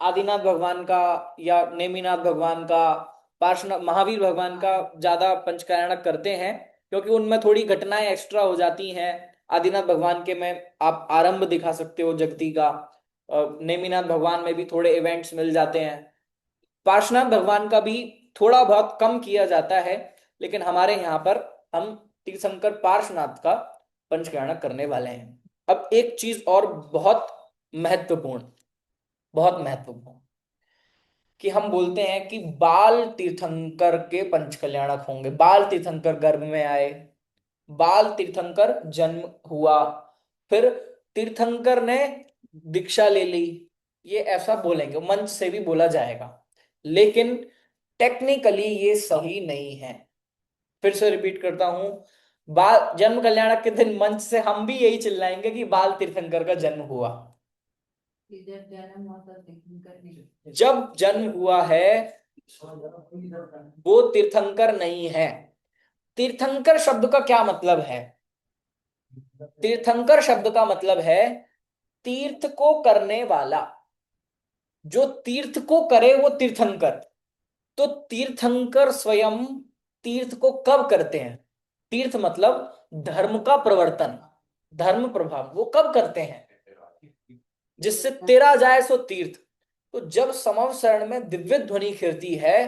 S1: आदिनाथ भगवान का या नेमिनाथ भगवान का, पार्श्वनाथ महावीर भगवान का ज्यादा पंचकल्याणक करते हैं, क्योंकि उनमें थोड़ी घटनाएं एक्स्ट्रा हो जाती हैं। आदिनाथ भगवान के में आप आरंभ दिखा सकते हो जगती का, नेमिनाथ भगवान में भी थोड़े इवेंट्स मिल जाते हैं। पार्श्वनाथ भगवान का भी थोड़ा बहुत कम किया जाता है, लेकिन हमारे यहाँ पर हम तीर्थंकर पार्श्वनाथ का पंचकल्याणक करने वाले हैं। अब एक चीज और बहुत महत्वपूर्ण, बहुत महत्वपूर्ण, कि हम बोलते हैं कि बाल तीर्थंकर के पंच कल्याणक होंगे। बाल तीर्थंकर गर्भ में आए, बाल तीर्थंकर जन्म हुआ, फिर तीर्थंकर ने दीक्षा ले ली, ये ऐसा बोलेंगे, मंच से भी बोला जाएगा, लेकिन टेक्निकली ये सही नहीं है। फिर से रिपीट करता हूं, बाल जन्म कल्याणक के दिन मंच से हम भी यही चिल्लाएंगे कि बाल तीर्थंकर का जन्म हुआ।
S4: जब जन्म हुआ तब तीर्थंकर नहीं।
S1: जब जन्म हुआ है वो तीर्थंकर नहीं है। तीर्थंकर शब्द का क्या मतलब है? तीर्थंकर शब्द का मतलब है तीर्थ को करने वाला। जो तीर्थ को करे वो तीर्थंकर। तो तीर्थंकर स्वयं तीर्थ को कब करते हैं? तीर्थ मतलब धर्म का प्रवर्तन, धर्म प्रभाव वो कब करते हैं? जिससे तेरा जाए सो तीर्थ। तो जब समव शरण में दिव्य ध्वनि खिलती है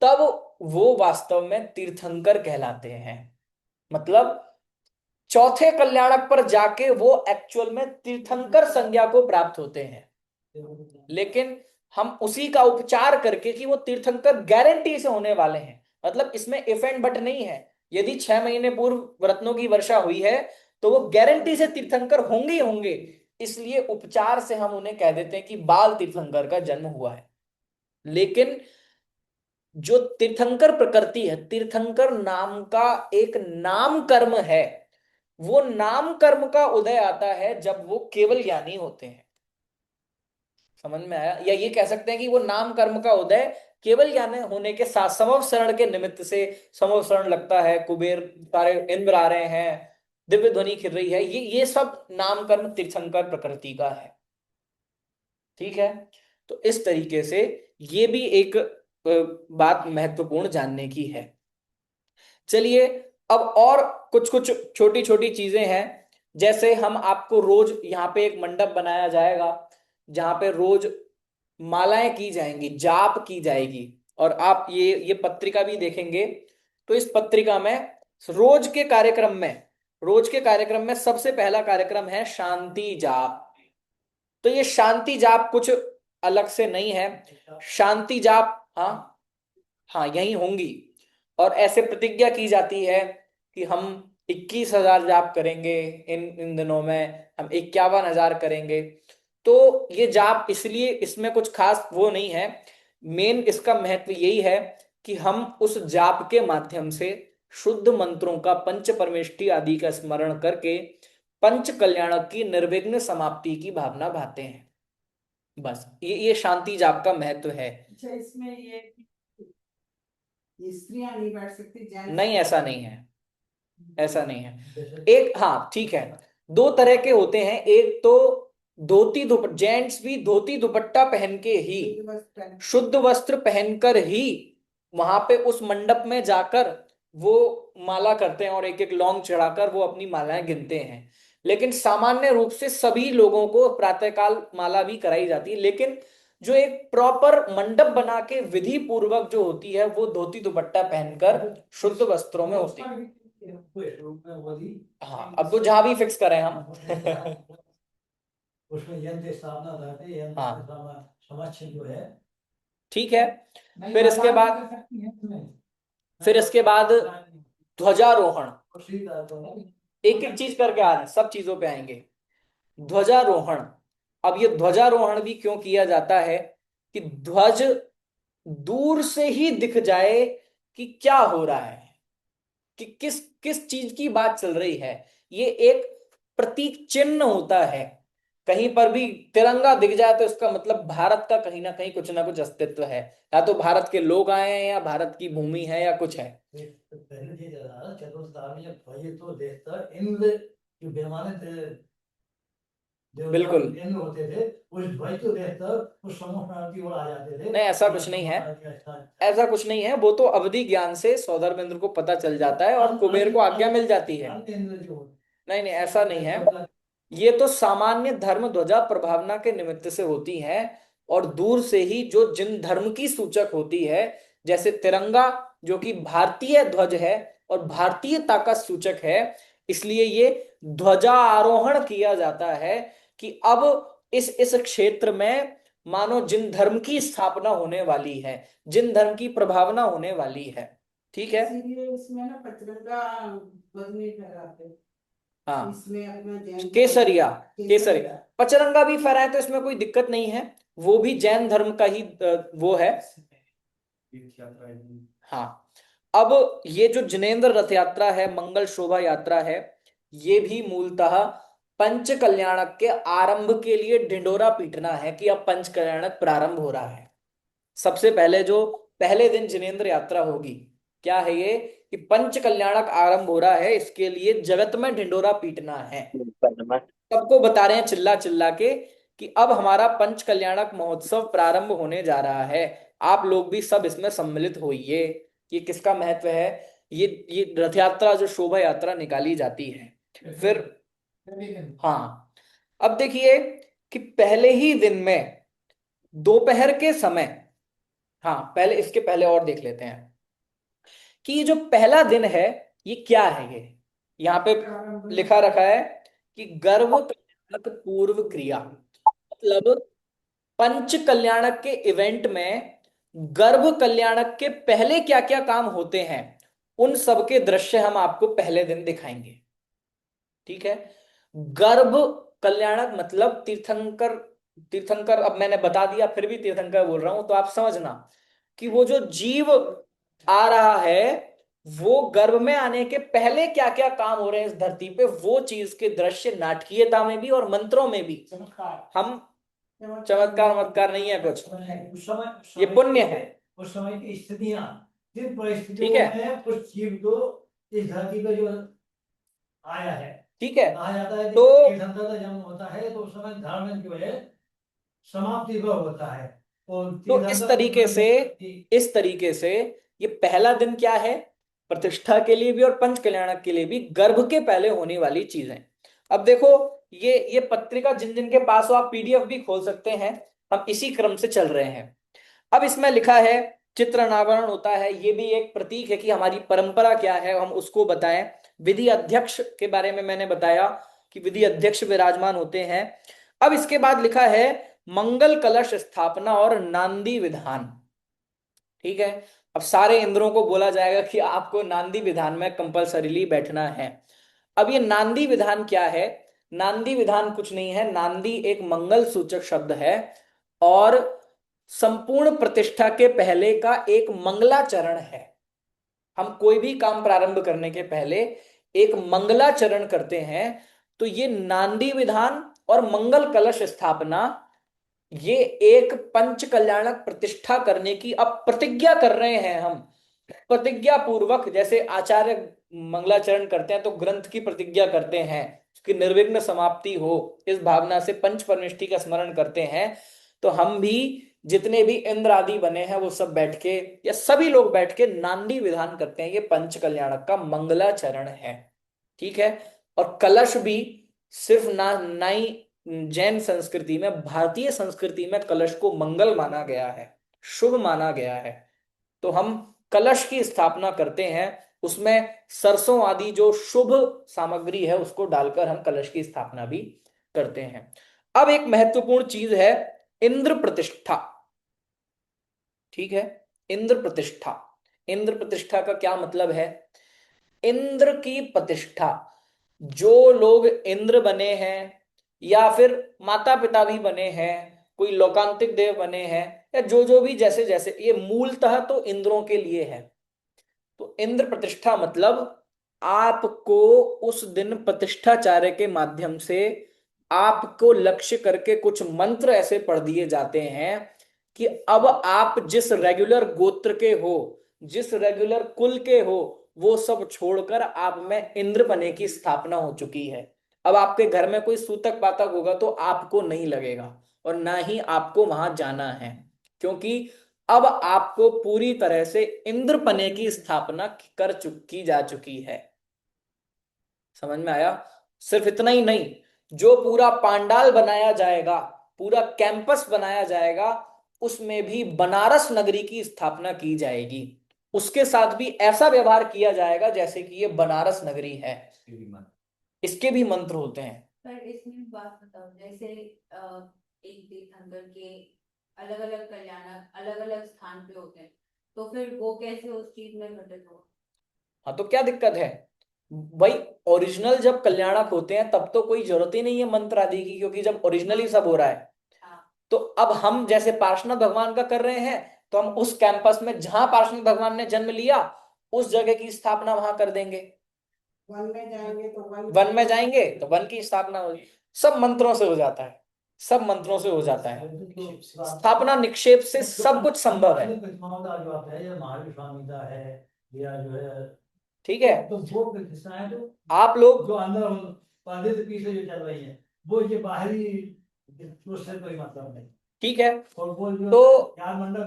S1: तब वो वास्तव में तीर्थंकर कहलाते हैं। मतलब चौथे कल्याणक पर जाके वो एक्चुअल में तीर्थंकर संज्ञा को प्राप्त होते हैं। लेकिन हम उसी का उपचार करके कि वो तीर्थंकर गारंटी से होने वाले हैं, मतलब इसमें इफ एंड बट नहीं है। यदि 6 महीने पूर्व रत्नों की वर्षा हुई है तो वो गारंटी से तीर्थंकर होंगे ही होंगे, इसलिए उपचार से हम उन्हें कह देते हैं कि बाल तीर्थंकर का जन्म हुआ है। लेकिन जो तीर्थंकर प्रकृति है, तीर्थंकर नाम का एक नाम कर्म है, वो नाम कर्म का उदय आता है जब वो केवल ज्ञानी होते हैं। समझ में आया? या ये कह सकते हैं कि वो नाम कर्म का उदय केवल ज्ञान होने के साथ समव शरण के निमित्त से समव शरण लगता है, कुबेर सारे इंद्र आ रहे हैं, दिव्य ध्वनि खिल रही है, ये सब नाम कर्म तीर्थंकर प्रकृति का है। ठीक है, तो इस तरीके से ये भी एक बात महत्वपूर्ण जानने की है। चलिए अब और कुछ कुछ छोटी छोटी चीजें हैं। जैसे हम आपको रोज यहाँ पे एक मंडप बनाया जाएगा जहां पे रोज मालाएं की जाएंगी, जाप की जाएगी, और आप ये पत्रिका भी देखेंगे। तो इस पत्रिका में रोज के कार्यक्रम में सबसे पहला कार्यक्रम है शांति जाप। तो ये शांति जाप कुछ अलग से नहीं है। शांति जाप हाँ हाँ यही होंगी, और ऐसे प्रतिज्ञा की जाती है कि हम 21,000 जाप करेंगे, इन दिनों में हम 51,000 करेंगे। तो ये जाप इसलिए, इसमें कुछ खास वो नहीं है, मेन इसका महत्व यही है कि हम उस जाप के माध्यम से शुद्ध मंत्रों का, पंच परमेष्टि आदि का स्मरण करके पंच कल्याणक की निर्विघ्न समाप्ति की भावना भाते हैं। बस ये शांति जाप का महत्व है।
S3: अच्छा, इसमें ये स्त्रियां नहीं बैठ सकती,
S1: नहीं, ऐसा नहीं है, ऐसा नहीं है। एक हाँ ठीक है, दो तरह के होते हैं। एक तो धोती दुपट्टा, जेंट्स भी धोती दुपट्टा पहन के ही, शुद्ध वस्त्र पहनकर ही वहां पे उस मंडप में जाकर वो माला करते हैं और एक एक लौंग चढ़ाकर वो अपनी मालाएं गिनते हैं। लेकिन सामान्य रूप से सभी लोगों को प्रातःकाल माला भी कराई जाती है। लेकिन जो एक प्रॉपर मंडप बना के विधि पूर्वक जो होती है वो धोती दुपट्टा पहनकर शुद्ध वस्त्रों में होती है। हाँ, अब तो जहां भी फिक्स करें हम
S5: उसमें यंत्र स्थापना करते, यंत्र
S1: हाँ
S5: समक्ष जो है।
S1: ठीक है। फिर इसके बाद ध्वजारोहण, एक एक चीज करके आ रहे हैं, सब चीजों पे आएंगे। ध्वजारोहण, अब ये ध्वजारोहण भी क्यों किया जाता है कि ध्वज दूर से ही दिख जाए कि क्या हो रहा है, कि किस किस चीज की बात चल रही है। ये एक प्रतीक चिन्ह होता है। कहीं पर भी तिरंगा दिख जाए तो इसका मतलब भारत का कहीं ना कुछ अस्तित्व है, या तो भारत के लोग आए हैं या भारत की भूमि है या कुछ है।
S5: पहले चतुर्थार में जब ध्वज तो देखता इंद्र जो बेमाने
S1: बिल्कुल
S5: इंद्र होते थे, उस ध्वज को देखता उस समूह की ओर आ जाते थे।
S1: नहीं, ऐसा कुछ नहीं है, ऐसा कुछ नहीं है। वो तो अवधि ज्ञान से सौदामिंद्र को पता चल जाता है और कुबेर को आज्ञा मिल जाती है। नहीं नहीं, ऐसा नहीं है। ये तो सामान्य धर्म ध्वजा प्रभावना के निमित्त से होती है, और दूर से ही जो जिन धर्म की सूचक होती है, जैसे तिरंगा जो कि भारतीय ध्वज है और भारतीयता का सूचक है, इसलिए ये ध्वजा आरोहण किया जाता है कि अब इस क्षेत्र में मानो जिन धर्म की स्थापना होने वाली है, जिन धर्म की प्रभावना होने वाली है। ठीक है,
S3: इसीलिए इसमें ना पचरंगा ध्वज नहीं फहराते।
S1: हाँ
S3: इसमें अपना जैन
S1: केसरिया, केसरिया पचरंगा भी फहराए तो इसमें कोई दिक्कत नहीं है, वो भी जैन धर्म का ही वो है। हाँ, अब ये जो जिनेंद्र रथ यात्रा है, मंगल शोभा यात्रा है, ये भी मूलतः पंच कल्याणक के आरंभ के लिए ढिंडोरा पीटना है कि अब पंच कल्याणक प्रारंभ हो रहा है। सबसे पहले जो पहले दिन जिनेंद्र यात्रा होगी, क्या है ये कि पंच कल्याणक आरंभ हो रहा है, इसके लिए जगत में ढिंडोरा पीटना है। सबको बता रहे हैं चिल्ला चिल्ला के कि अब हमारा पंच कल्याणक महोत्सव प्रारंभ होने जा रहा है, आप लोग भी सब इसमें सम्मिलित होइए। ये किसका महत्व है? ये रथ यात्रा जो शोभा यात्रा निकाली जाती है। फिर हाँ, अब देखिए कि पहले ही दिन में दोपहर के समय, हाँ पहले इसके पहले और देख लेते हैं कि ये जो पहला दिन है ये क्या है। ये यहाँ पे लिखा रखा है कि गर्भ कल्याणक पूर्व क्रिया, मतलब पंच कल्याणक के इवेंट में गर्भ कल्याणक के पहले क्या क्या काम होते हैं उन सब के दृश्य हम आपको पहले दिन दिखाएंगे। ठीक है। गर्भ कल्याणक मतलब तीर्थंकर, तीर्थंकर अब मैंने बता दिया फिर भी तीर्थंकर बोल रहा हूं तो आप समझना कि वो जो जीव आ रहा है वो गर्भ में आने के पहले क्या क्या काम हो रहे हैं इस धरती पे, वो चीज के दृश्य नाटकीयता में भी और मंत्रों में भी हम, चमत्कार मत्कार नहीं है कुछ,
S5: उस समय
S1: ये पुण्य है।
S5: उस समय की स्थितियां, जिन
S1: ठीक
S5: परिस्थितियों
S1: है।
S5: में उस जीव को इस धरती पर जो आया है,
S1: ठीक है।
S5: कहा जाता है कि
S1: तो
S5: तीर्थंकर का जन्म होता है तो उस समय धर्म जो है समाप्ति का होता है। और
S1: तो इस तरीके से, इस तरीके से ये पहला दिन क्या है, प्रतिष्ठा के लिए भी और पंच कल्याणक के लिए भी गर्भ के पहले होने वाली चीजें। अब देखो ये पत्रिका जिन जिन के पास हो आप पीडीएफ भी खोल सकते हैं, हम इसी क्रम से चल रहे हैं। अब इसमें लिखा है चित्र अनावरण होता है, ये भी एक प्रतीक है कि हमारी परंपरा क्या है, हम उसको बताएं। विधि अध्यक्ष के बारे में मैंने बताया कि विधि अध्यक्ष विराजमान होते हैं। अब इसके बाद लिखा है मंगल कलश स्थापना और नांदी विधान। ठीक है। अब सारे इंद्रों को बोला जाएगा कि आपको नांदी विधान में कंपलसरीली बैठना है। अब ये नांदी विधान क्या है, नांदी विधान कुछ नहीं है, नांदी एक मंगल सूचक शब्द है और संपूर्ण प्रतिष्ठा के पहले का एक मंगलाचरण है। हम कोई भी काम प्रारंभ करने के पहले एक मंगलाचरण करते हैं, तो ये नांदी विधान और मंगल कलश स्थापना, ये एक पंच कल्याणक प्रतिष्ठा करने की अब प्रतिज्ञा कर रहे हैं हम। प्रतिज्ञा पूर्वक जैसे आचार्य मंगलाचरण करते हैं तो ग्रंथ की प्रतिज्ञा करते हैं कि निर्विघ्न समाप्ति हो, इस भावना से पंच परमेष्टि का स्मरण करते हैं। तो हम भी जितने भी इंद्र आदि बने हैं वो सब बैठ के या सभी लोग बैठ के नांदी विधान करते हैं, ये पंच कल्याणक का मंगलाचरण है। ठीक है। और कलश भी सिर्फ ना ही जैन संस्कृति में, भारतीय संस्कृति में कलश को मंगल माना गया है, शुभ माना गया है। तो हम कलश की स्थापना करते हैं, उसमें सरसों आदि जो शुभ सामग्री है उसको डालकर हम कलश की स्थापना भी करते हैं। अब एक महत्वपूर्ण चीज है इंद्र प्रतिष्ठा। ठीक है। इंद्र प्रतिष्ठा, इंद्र प्रतिष्ठा का क्या मतलब है, इंद्र की प्रतिष्ठा, जो लोग इंद्र बने हैं या फिर माता पिता भी बने हैं, कोई लोकांतिक देव बने हैं या जो जो भी जैसे जैसे, ये मूलतः तो इंद्रों के लिए है। तो इंद्र प्रतिष्ठा मतलब आपको उस दिन प्रतिष्ठाचार्य के माध्यम से आपको लक्ष्य करके कुछ मंत्र ऐसे पढ़ दिए जाते हैं कि अब आप जिस रेगुलर गोत्र के हो, जिस रेगुलर कुल के हो, वो सब छोड़कर आप में इंद्रपने की स्थापना हो चुकी है। अब आपके घर में कोई सूतक पातक होगा तो आपको नहीं लगेगा और ना ही आपको वहां जाना है, क्योंकि अब आपको पूरी तरह से इंद्रपने की स्थापना कर चुकी जा चुकी है। समझ में आया। सिर्फ इतना ही नहीं, जो पूरा पांडाल बनाया जाएगा, पूरा कैंपस बनाया जाएगा, उसमें भी बनारस नगरी की स्थापना की जाएगी। उसके साथ भी ऐसा व्यवहार किया जाएगा जैसे कि ये बनारस नगरी है। इसके भी मंत्र होते हैं।
S4: पर इसमें बात बताओ, जैसे एक तीर्थंकर के अलग अलग कल्याणक अलग अलग स्थान पे होते हैं, तो फिर वो कैसे उस चीज में घटित हो।
S1: हाँ तो क्या दिक्कत है भाई, ओरिजिनल जब कल्याणक होते हैं तब तो कोई जरूरत ही नहीं है मंत्र आदि की, क्योंकि जब ओरिजिनली सब हो रहा है।
S4: हाँ।
S1: तो अब हम जैसे पार्षद भगवान का कर रहे हैं तो हम उस कैंपस में जहां पार्षद भगवान ने जन्म लिया उस जगह की स्थापना वहां कर देंगे।
S3: वन में जाएंगे तो
S1: वन में जाएंगे तो वन की स्थापना होगी। सब मंत्रों से हो जाता है, सब मंत्रों से हो जाता है, स्थापना निक्षेप से सब कुछ संभव है।
S5: महावीर स्वामी का है या जो है,
S1: ठीक है।
S5: तो वो प्रतिष्ठाएं तो
S1: आप लोग
S5: जो अंदर पर्दे से पीछे जो चल रही है वो ये बाहरी, उससे कोई मतलब नहीं।
S1: ठीक है।
S5: और वो जो
S1: तो
S5: ज्ञान मंडल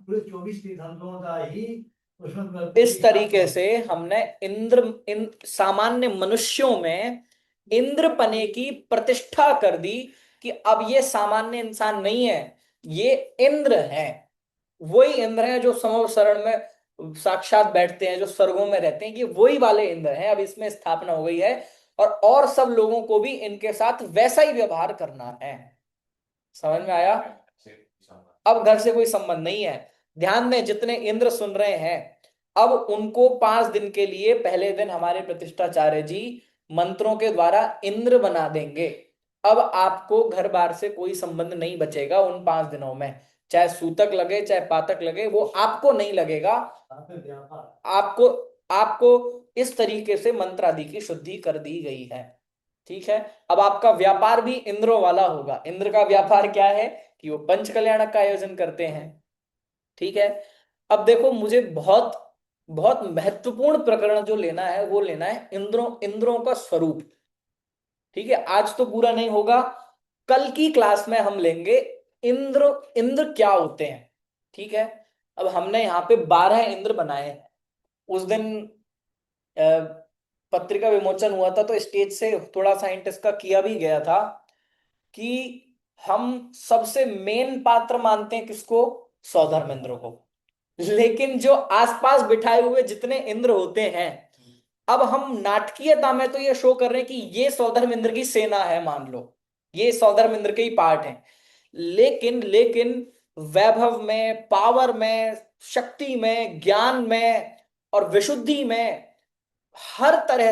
S5: पूरे 24 तीर्थंकरों का ही उसमें
S1: इस तरीके से हमने इन सामान्य मनुष्यों में इंद्रपने की प्रतिष्ठा कर दी कि अब ये सामान्य इंसान नहीं है, ये इंद्र है। वही इंद्र है जो समव शरण में साक्षात बैठते हैं, जो स्वर्गों में रहते हैं, ये वही वाले इंद्र हैं। अब इसमें स्थापना हो गई है और सब लोगों को भी इनके साथ वैसा ही व्यवहार करना है। समझ में आया? अब घर से कोई संबंध नहीं है। ध्यान दें, जितने इंद्र सुन रहे हैं, अब उनको 5 दिन के लिए पहले दिन हमारे प्रतिष्ठाचार्य जी मंत्रों के द्वारा इंद्र बना देंगे। अब आपको घर बार से कोई संबंध नहीं बचेगा उन 5 दिनों में। चाहे सूतक लगे चाहे पातक लगे, वो आपको नहीं लगेगा।
S5: व्यापार
S1: आपको आपको इस तरीके से मंत्र आदि की शुद्धि कर दी गई है। ठीक है। अब आपका व्यापार भी इंद्रों वाला होगा। इंद्र का व्यापार क्या है कि वो पंच कल्याणक का आयोजन करते हैं। ठीक है। अब देखो, मुझे बहुत बहुत महत्वपूर्ण प्रकरण जो लेना है वो लेना है इंद्रों इंद्रों का स्वरूप। ठीक है, आज तो पूरा नहीं होगा, कल की क्लास में हम लेंगे इंद्र इंद्र क्या होते हैं। ठीक है। अब हमने यहाँ पे 12 इंद्र बनाए हैं। उस दिन अ, पत्रिका विमोचन हुआ था तो स्टेज से थोड़ा साइंटिस्ट का किया भी गया था कि हम सबसे मेन पात्र मानते हैं किसको? सौधर्म इंद्र को। लेकिन जो आसपास बिठाए हुए जितने इंद्र होते हैं, अब हम नाटकीयता में तो ये शो कर रहे हैं कि ये सौधर्म इंद्र की सेना है, मान लो ये सौधर्म इंद्र के ही पार्ट है। लेकिन लेकिन वैभव में, पावर में, शक्ति में, ज्ञान में और विशुद्धि में, हर तरह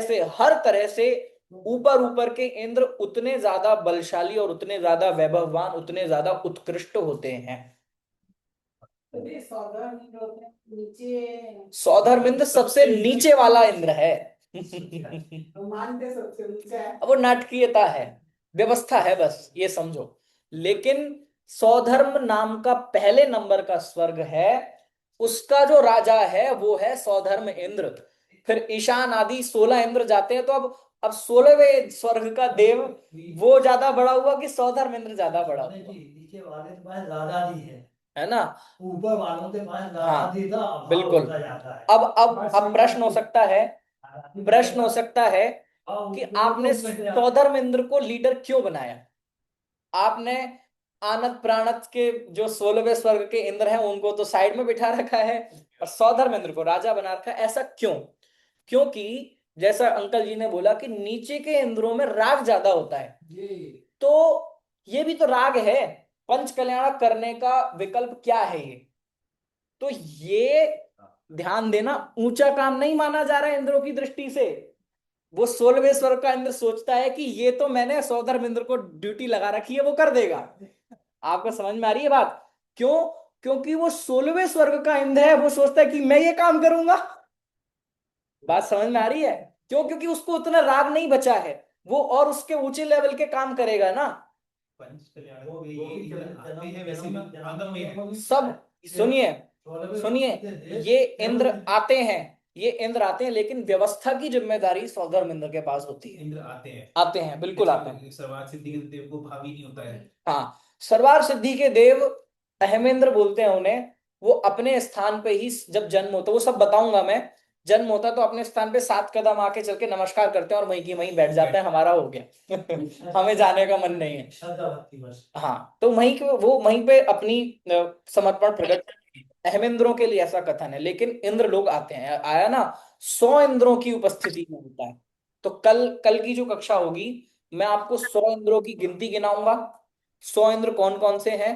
S1: से ऊपर ऊपर के इंद्र उतने ज्यादा बलशाली और उतने ज्यादा वैभववान, उतने ज्यादा उत्कृष्ट होते हैं।
S3: तो ये साधारण इंद्र होते हैं, नीचे
S1: सौधर्म इंद्र सबसे नीचे वाला इंद्र है।
S3: तो मानते सबसे नीचे है।
S1: अब वो नाटकीयता है, व्यवस्था है, बस ये समझो। लेकिन सौधर्म नाम का पहले नंबर का स्वर्ग है, उसका जो राजा है वो है सौधर्म इंद्र। फिर ईशान आदि 16 इंद्र जाते हैं, तो अब 16वें स्वर्ग का देव वो ज्यादा बड़ा हुआ कि सौधर्म इंद्र ज्यादा बड़ा
S5: जी
S1: हुआ?
S5: नीचे वाले के पास दादाजी
S1: है ना?
S5: ऊपर वालों के पास
S1: हाँ,
S5: दादाजी का अभाव
S1: बिल्कुल।
S5: होता जाता है।
S1: अब प्रश्न हो सकता है, प्रश्न हो सकता है कि आपने सौधर्म इंद्र को लीडर क्यों बनाया? आपने आनत प्राणत के जो 16वें स्वर्ग के इंद्र हैं उनको तो साइड में बिठा रखा है और सौधर्म इंद्र को राजा बना रखा है। ऐसा क्यों? क्योंकि जैसा अंकल जी ने बोला कि नीचे के इंद्रों में राग ज्यादा होता है।
S3: जी
S1: तो ये भी तो राग है। पंच कल्याण करने का विकल्प क्या है ये? तो ये ध्यान देना, ऊंचा काम नहीं माना जा रहा है इंद्रों की दृष्टि से। वो 16वें स्वर्ग का इंद्र सोचता है कि ये तो मैंने सौधर्म इंद्र को ड्यूटी लगा रखी है, वो कर देगा। आपको समझ में आ रही है बात? क्यों? क्योंकि वो 16वें स्वर्ग का इंद्र है, वो सोचता है कि मैं ये काम करूंगा। बात समझ में आ रही है? क्यों? क्योंकि उसको उतना राग नहीं बचा है, वो और उसके ऊंचे लेवल के काम करेगा ना। सब सुनिए, सुनिए, ये इंद्र आते हैं, ये इंद्र आते हैं, लेकिन व्यवस्था की जिम्मेदारी सौधर्म इंद्र के पास होती है।
S6: इंद्र आते हैं,
S1: आते हैं, बिल्कुल आते हैं।
S6: सर्वार्थ सिद्धि के देव को भावी नहीं होता है।
S1: हाँ, सर्वार सिद्धि के देव अहमेंद्र बोलते हैं उन्हें। वो अपने स्थान पे ही जब जन्म होता है, वो सब बताऊंगा मैं। जन्म होता है तो अपने स्थान पे 7 कदम आके चल के नमस्कार करते हैं और वहीं की वहीं बैठ जाते हैं, हमारा हो गया। हमें जाने का मन नहीं है।
S5: श्रद्धा भक्ति बस।
S1: हाँ, तो वो वहीं पे अपनी समर्पण प्रकट। अहमेंद्रों के लिए ऐसा कथन है, लेकिन इंद्र लोग आते हैं, आया ना। 100 इंद्रों की उपस्थिति में होता है। तो कल कल की जो कक्षा होगी, मैं आपको 100 इंद्रों की गिनती गिनाऊंगा। 100 इंद्र कौन कौन से हैं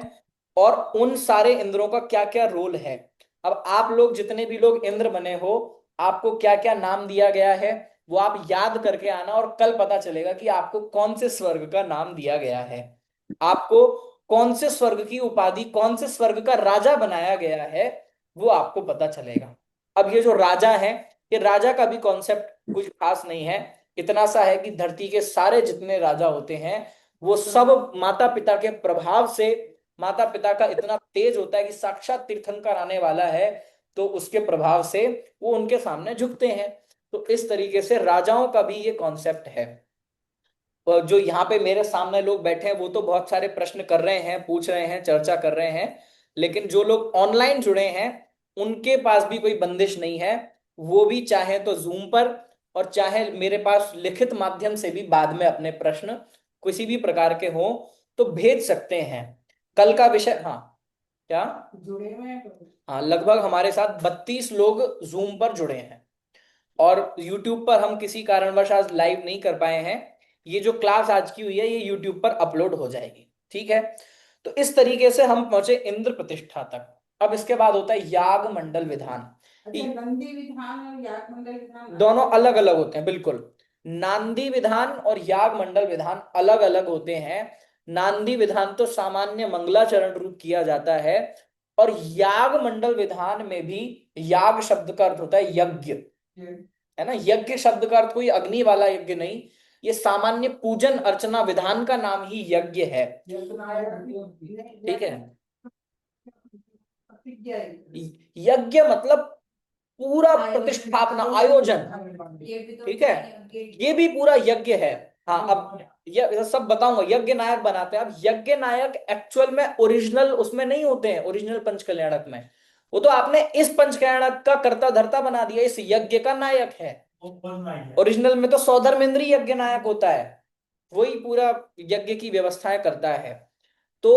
S1: और उन सारे इंद्रों का क्या क्या रोल है। अब आप लोग जितने भी लोग इंद्र बने हो, आपको क्या क्या नाम दिया गया है वो आप याद करके आना, और कल पता चलेगा कि आपको कौन से स्वर्ग का नाम दिया गया है, आपको कौन से स्वर्ग की उपाधि, कौन से स्वर्ग का राजा बनाया गया है, वो आपको पता चलेगा। अब ये जो राजा है, ये राजा का भी कॉन्सेप्ट कुछ खास नहीं है। इतना सा है कि धरती के सारे जितने राजा होते हैं वो सब माता पिता के प्रभाव से, माता पिता का इतना तेज होता है कि साक्षात तीर्थंकर आने वाला है तो उसके प्रभाव से वो उनके सामने झुकते हैं। तो इस तरीके से राजाओं का भी ये कॉन्सेप्ट है। और जो यहाँ पे मेरे सामने लोग बैठे हैं वो तो बहुत सारे प्रश्न कर रहे हैं, पूछ रहे हैं, चर्चा कर रहे हैं। लेकिन जो लोग ऑनलाइन जुड़े हैं उनके पास भी कोई बंदिश नहीं है, वो भी चाहे तो जूम पर और चाहे मेरे पास लिखित माध्यम से भी बाद में अपने प्रश्न किसी भी प्रकार के हो तो भेज सकते हैं। कल का विषय, हाँ क्या,
S3: जुड़े हुए हैं तो।
S1: हाँ लगभग हमारे साथ 32 लोग जूम पर जुड़े हैं और यूट्यूब पर हम किसी कारणवश आज लाइव नहीं कर पाए हैं। ये जो क्लास आज की हुई है ये यूट्यूब पर अपलोड हो जाएगी, ठीक है। तो इस तरीके से हम पहुंचे इंद्र प्रतिष्ठा तक। अब इसके बाद होता है याग मंडल विधान।
S3: अच्छा, नंदी विधान और याग मंडल विधान
S1: दोनों अलग अलग होते हैं, बिल्कुल। नांदी विधान और याग मंडल विधान अलग अलग होते हैं। नांदी विधान तो सामान्य मंगलाचरण रूप किया जाता है और याग मंडल विधान में भी याग शब्द का अर्थ होता है यज्ञ, है ना। यज्ञ शब्द का अर्थ कोई अग्नि वाला यज्ञ नहीं, ये सामान्य पूजन अर्चना विधान का नाम ही यज्ञ है, ठीक है। यज्ञ मतलब पूरा प्रतिष्ठापना, आयोजन,
S4: ये भी तो
S1: ठीक है,
S4: यज्ञ-
S1: ये भी पूरा यज्ञ है। हाँ अब ये सब बताऊंगा। यज्ञ नायक बनाते हैं। अब यज्ञ नायक एक्चुअल में ओरिजिनल उसमें नहीं होते हैं, ओरिजिनल पंचकल्याणक में। वो तो आपने इस पंचकल्याणक का कर्ता धर्ता बना दिया, इस यज्ञ का नायक है। ओरिजिनल में तो सौधर्मेंद्री यज्ञ नायक होता है, वही पूरा यज्ञ की व्यवस्थाएं करता है। तो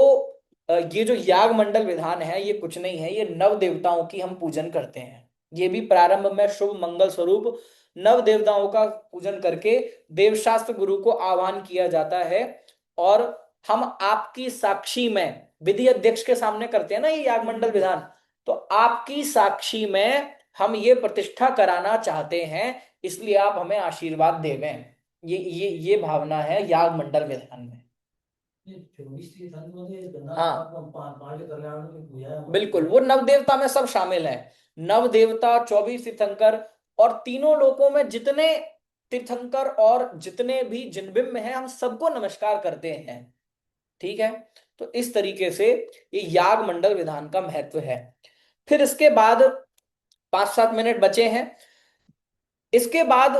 S1: ये जो याग मंडल विधान है ये कुछ नहीं है, ये नव देवताओं की हम पूजन करते हैं। ये भी प्रारंभ में शुभ मंगल स्वरूप नव देवताओं का पूजन करके देवशास्त्र गुरु को आह्वान किया जाता है। और हम आपकी साक्षी में विधि अध्यक्ष के सामने करते हैं ना ये याग मंडल विधान, तो आपकी साक्षी में हम ये प्रतिष्ठा कराना चाहते हैं, इसलिए आप हमें आशीर्वाद देवें। ये भावना है याग मंडल विधान में। हाँ बिल्कुल, वो नव देवता में सब शामिल है। नव देवता, 24 तीर्थंकर और तीनों लोकों में जितने तीर्थंकर और जितने भी जिनबिंब हैं हम सबको नमस्कार करते हैं, ठीक है। तो इस तरीके से ये याग मंडल विधान का महत्व है। फिर इसके बाद 5-7 मिनट बचे हैं। इसके बाद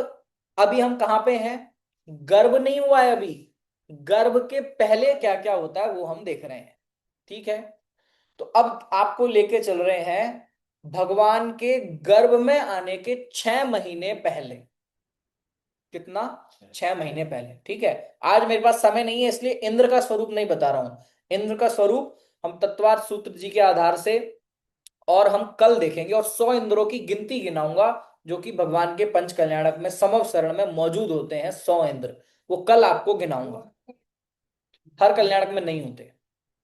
S1: अभी हम कहां पे हैं, गर्भ नहीं हुआ है अभी, गर्भ के पहले क्या क्या होता है वो हम देख रहे हैं, ठीक है। तो अब आपको लेके चल रहे हैं भगवान के गर्भ में आने के 6 महीने पहले। कितना, 6 महीने पहले, ठीक है। आज मेरे पास समय नहीं है इसलिए इंद्र का स्वरूप नहीं बता रहा हूं। इंद्र का स्वरूप हम तत्वार्थ सूत्र जी के आधार से और हम कल देखेंगे, और 100 इंद्रों की गिनती गिनाऊंगा जो कि भगवान के पंच कल्याणक में समव शरण में मौजूद होते हैं। 100 इंद्र वो कल आपको गिनाऊंगा। हर कल्याणक में नहीं होते,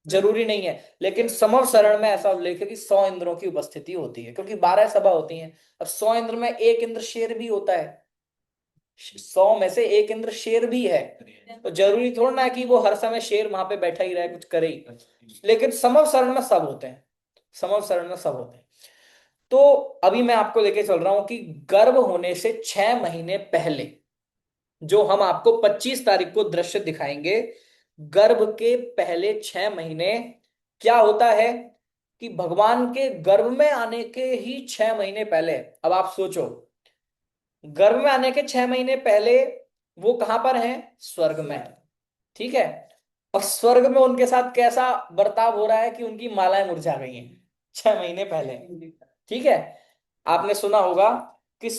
S1: जरूरी नहीं है, लेकिन समव शरण में ऐसा उल्लेख है कि 100 इंद्रों की उपस्थिति होती है, क्योंकि 12 सभा होती हैं। अब 100 इंद्र में एक इंद्र शेर भी होता है, 100 में से एक इंद्र शेर भी है, तो जरूरी थोड़ा ना कि वो हर समय शेर वहां पे बैठा ही रहे कुछ करे ही। लेकिन समव शरण में सब होते हैं, समव शरण में सब होते हैं। तो अभी मैं आपको लेके चल रहा हूं कि गर्भ होने से 6 महीने पहले जो हम आपको 25 तारीख को दृश्य दिखाएंगे, गर्भ के पहले 6 महीने क्या होता है कि भगवान के गर्भ में आने के ही 6 महीने पहले, अब आप सोचो गर्भ में आने के 6 महीने पहले वो कहां पर हैं, स्वर्ग में, ठीक है। और स्वर्ग में उनके साथ कैसा बर्ताव हो रहा है कि उनकी मालाएं मुरझा गई हैं 6 महीने पहले, ठीक है। आपने सुना होगा कि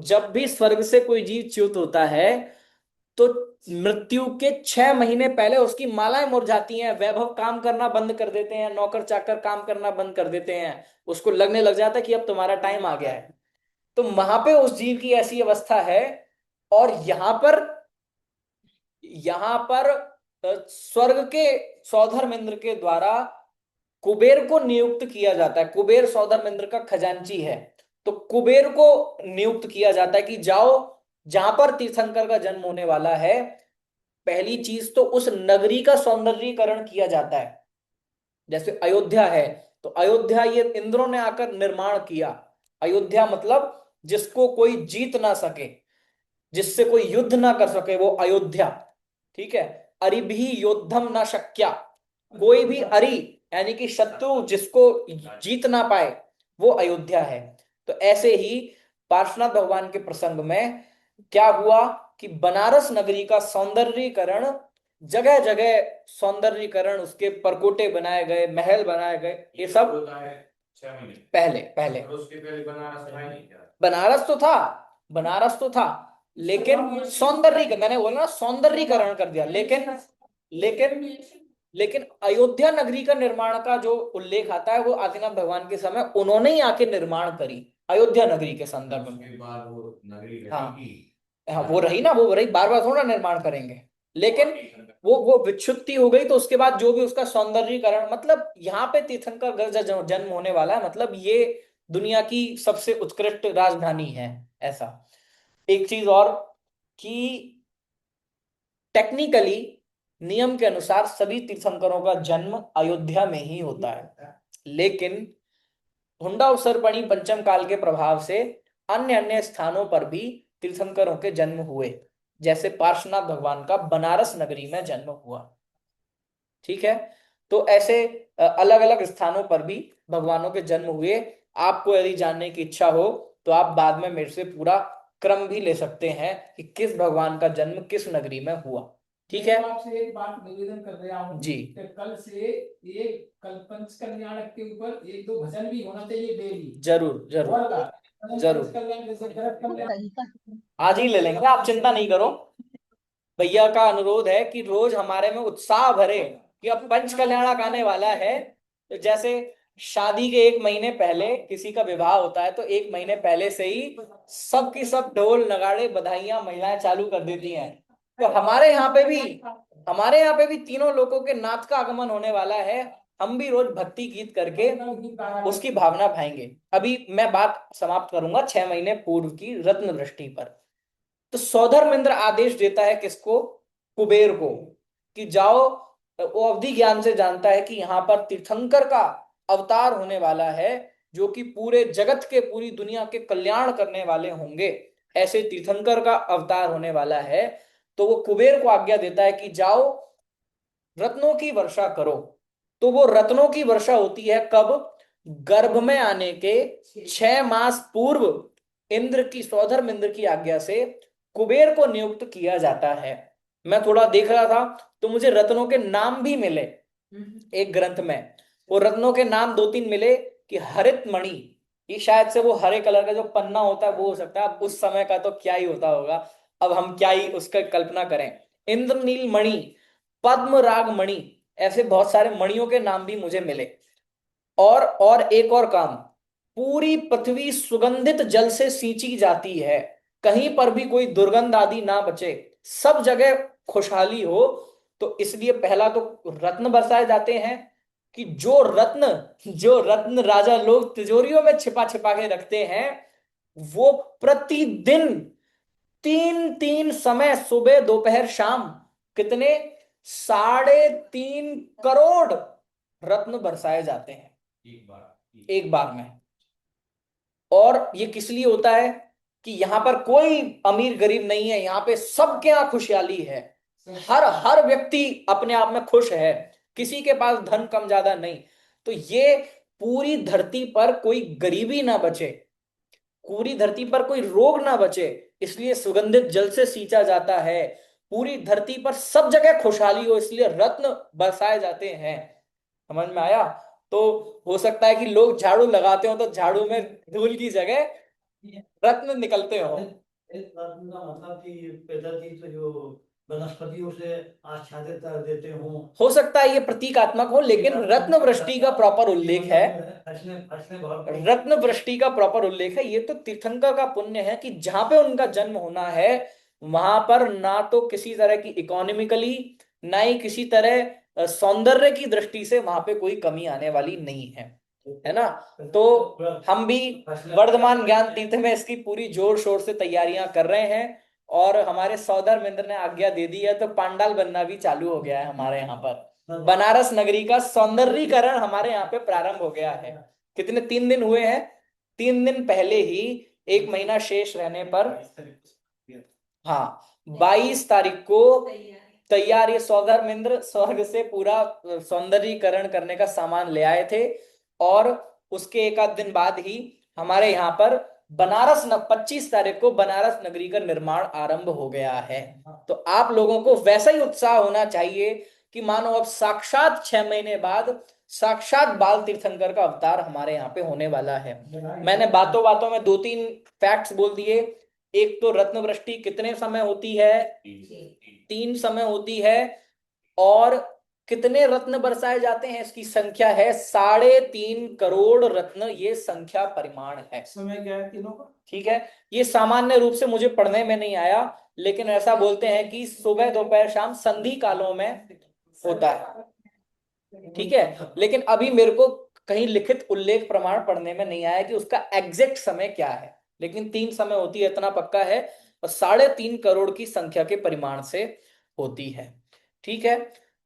S1: जब भी स्वर्ग से कोई जीव च्युत होता है तो मृत्यु के 6 महीने पहले उसकी मालाएं मुरझाती हैं, वैभव काम करना बंद कर देते हैं, नौकर चाकर काम करना बंद कर देते हैं, उसको लगने लग जाता है कि अब तुम्हारा टाइम आ गया है। तो वहां पे उस जीव की ऐसी अवस्था है। और यहां पर स्वर्ग के सौधर्मेंद्र के द्वारा कुबेर को नियुक्त किया जाता है। कुबेर सौधर्मेंद्र का खजांची है, तो कुबेर को नियुक्त किया जाता है कि जाओ जहां पर तीर्थंकर का जन्म होने वाला है, पहली चीज तो उस नगरी का सौंदर्यीकरण किया जाता है। जैसे अयोध्या है तो अयोध्या ये इंद्रों ने आकर निर्माण किया। अयोध्या मतलब जिसको कोई जीत ना सके, जिससे कोई युद्ध ना कर सके, वो अयोध्या, ठीक है। अरिभी योद्धम ना शक्या, कोई भी अरि यानी कि शत्रु जिसको जीत ना पाए वो अयोध्या है। तो ऐसे ही पार्श्वनाथ भगवान के प्रसंग में क्या हुआ कि बनारस नगरी का सौंदर्यीकरण, जगह जगह सौंदर्यीकरण, उसके परकोटे बनाए गए, महल बनाए गए, ये सब
S2: 6 महीने
S1: पहले पहले
S2: और उसके पहले बनारस में नहीं क्या?
S1: बनारस तो था, लेकिन मैंने बोला ना सौंदर्यीकरण कर दिया, लेकिन लेकिन अयोध्या नगरी का निर्माण का जो उल्लेख आता है वो आदिनाथ भगवान के समय उन्होंने ही आके निर्माण करी अयोध्या नगरी के संदर्भ में।
S2: उसके बाद वो नगरी
S1: हाँ
S2: रहेगी।
S1: हाँ, वो रही ना, वो रही, बार बार थोड़ा निर्माण करेंगे, लेकिन वो विच्छुत्ति हो गई, तो उसके बाद जो भी उसका सौंदर्यीकरण, मतलब यहाँ पे तीर्थंकर का जन्म होने वाला है, मतलब ये दुनिया की सबसे उत्कृष्ट राजधानी है ऐसा। एक चीज और कि टेक्निकली नियम के अनुसार सभी तीर्थंकरों का जन्म अयोध्या में ही होता है, लेकिन हुंडा उत्सर्पणी पंचम काल के प्रभाव से अन्य अन्य स्थानों पर भी तीर्थंकरों के जन्म हुए, जैसे पार्श्वनाथ भगवान का बनारस नगरी में जन्म हुआ। ठीक है, तो ऐसे अलग अलग स्थानों पर भी भगवानों के जन्म हुए। आपको यदि जानने की इच्छा हो तो आप बाद में मेरे से पूरा क्रम भी ले सकते हैं कि किस भगवान का जन्म किस नगरी में हुआ। ठीक है,
S3: मैं आपसे एक बात निवेदन कर रहा हूँ
S1: जी।
S3: कि कल से एक कल पंच कल्याणक के ऊपर एक दो भजन भी होना चाहिए डेली।
S1: जरूर जरूर
S3: और का
S1: जरूर,
S3: पंच कल्याण जैसे भरत कल्याण
S1: आज ही ले लेंगे, आप चिंता नहीं करो। भैया का अनुरोध है कि रोज हमारे में उत्साह भरे कि अब पंच कल्याणक आने वाला है। तो जैसे शादी के एक महीने पहले किसी का विवाह होता है, तो एक महीने पहले से ही सब की सब ढोल नगाड़े बधाइयां महिलाएं चालू कर देती हैं। तो हमारे यहाँ पे भी तीनों लोगों के नाथ का आगमन होने वाला है। हम भी रोज भक्ति गीत करके उसकी भावना भाएंगे। अभी मैं बात समाप्त करूंगा 6 महीने पूर्व की रत्न वृष्टि पर। तो सौधर्मेंद्र आदेश देता है किसको? कुबेर को, कि जाओ। वो अवधि ज्ञान से जानता है कि यहाँ पर तीर्थंकर का अवतार होने वाला है, जो कि पूरे जगत के, पूरी दुनिया के कल्याण करने वाले होंगे, ऐसे तीर्थंकर का अवतार होने वाला है। तो वो कुबेर को आज्ञा देता है कि जाओ रत्नों की वर्षा करो। तो वो रत्नों की वर्षा होती है कब? गर्भ में आने के 6 मास पूर्व इंद्र की, सौधर्म इंद्र की आज्ञा से कुबेर को नियुक्त किया जाता है। मैं थोड़ा देख रहा था तो मुझे रत्नों के नाम भी मिले एक ग्रंथ में। वो रत्नों के नाम 2-3 मिले कि हरित मणि, ये शायद से वो हरे कलर का जो पन्ना होता है वो हो सकता है। अब उस समय का तो क्या ही होता होगा, अब हम क्या ही उसका कल्पना करें। इंद्रनील मणि, पद्म राग मणि, ऐसे बहुत सारे मणियों के नाम भी मुझे मिले। और एक और काम, पूरी पृथ्वी सुगंधित जल से सींची जाती है, कहीं पर भी कोई दुर्गंध आदि ना बचे, सब जगह खुशहाली हो। तो इसलिए पहला तो रत्न बरसाए जाते हैं कि जो रत्न राजा लोग तिजोरियों में छिपा छिपा के रखते हैं, वो प्रतिदिन 3-3 समय, सुबह दोपहर शाम, कितने 3.5 करोड़ रत्न बरसाए जाते हैं एक बार में। और ये किस लिए होता है? कि यहाँ पर कोई अमीर गरीब नहीं है, यहाँ पे सबके यहाँ खुशहाली है। हर व्यक्ति अपने आप में खुश है, किसी के पास धन कम ज्यादा नहीं। तो ये पूरी धरती पर कोई गरीबी ना बचे, पूरी धरती पर कोई रोग ना बचे, इसलिए सुगंधित जल से सींचा जाता है। पूरी धरती पर सब जगह खुशहाली हो, इसलिए रत्न बरसाए जाते हैं। समझ में आया? तो हो सकता है कि लोग झाड़ू लगाते हो तो झाड़ू में धूल की जगह रत्न निकलते हो।
S5: इस बात का मतलब कि पिताजी तो जो वनस्पतियों से आच्छादित कर देते
S1: हो सकता है ये प्रतीकात्मक हो, लेकिन रत्न वृष्टि का प्रॉपर उल्लेख है।
S5: फसलें बहुत
S1: रत्न वृष्टि का प्रॉपर उल्लेख है। ये तो तीर्थंकर का पुण्य है कि जहां पे उनका जन्म होना है, वहां पर ना तो किसी तरह की इकोनॉमिकली, ना ही किसी तरह सौंदर्य की दृष्टि से वहां पे कोई कमी आने वाली नहीं है ना। तो हम भी वर्धमान ज्ञान तीर्थ में इसकी पूरी जोर शोर से तैयारियां कर रहे हैं, और हमारे सौधर्म इंद्र ने आज्ञा दे दी है, तो पंडाल बनना भी चालू हो गया है हमारे यहाँ पर। बनारस नगरी का सौंदर्यीकरण हमारे यहाँ पे प्रारंभ हो गया है। कितने 3 दिन हुए हैं? 3 दिन पहले ही, 1 महीना शेष रहने पर, हाँ 22 तारीख को तैयार ये सौधर्म इंद्र स्वर्ग से पूरा सौंदर्यीकरण करने का सामान ले आए थे। और उसके 1 आध दिन बाद ही हमारे यहाँ पर 25 तारीख को बनारस नगरी का निर्माण आरंभ हो गया है। तो आप लोगों को वैसा ही उत्साह होना चाहिए कि मानो अब साक्षात 6 महीने बाद साक्षात बाल तीर्थंकर का अवतार हमारे यहाँ पे होने वाला है। मैंने बातों बातों में 2-3 फैक्ट्स बोल दिए। एक तो रत्न वृष्टि कितने समय होती है? 3 समय होती है। और कितने रत्न बरसाए जाते हैं? इसकी संख्या है 3.5 करोड़ रत्न, ये संख्या परिमाण है।
S6: समय क्या है तीनों का?
S1: ठीक है, ये सामान्य रूप से मुझे पढ़ने में नहीं आया, लेकिन ऐसा बोलते हैं कि सुबह दोपहर शाम संधि कालों में होता है। ठीक है, लेकिन अभी मेरे को कहीं लिखित उल्लेख प्रमाण पढ़ने में नहीं आया कि उसका एग्जैक्ट समय क्या है, लेकिन 3 समय होती है, इतना पक्का है। और 3.5 करोड़ की संख्या के परिमाण से होती है। ठीक है,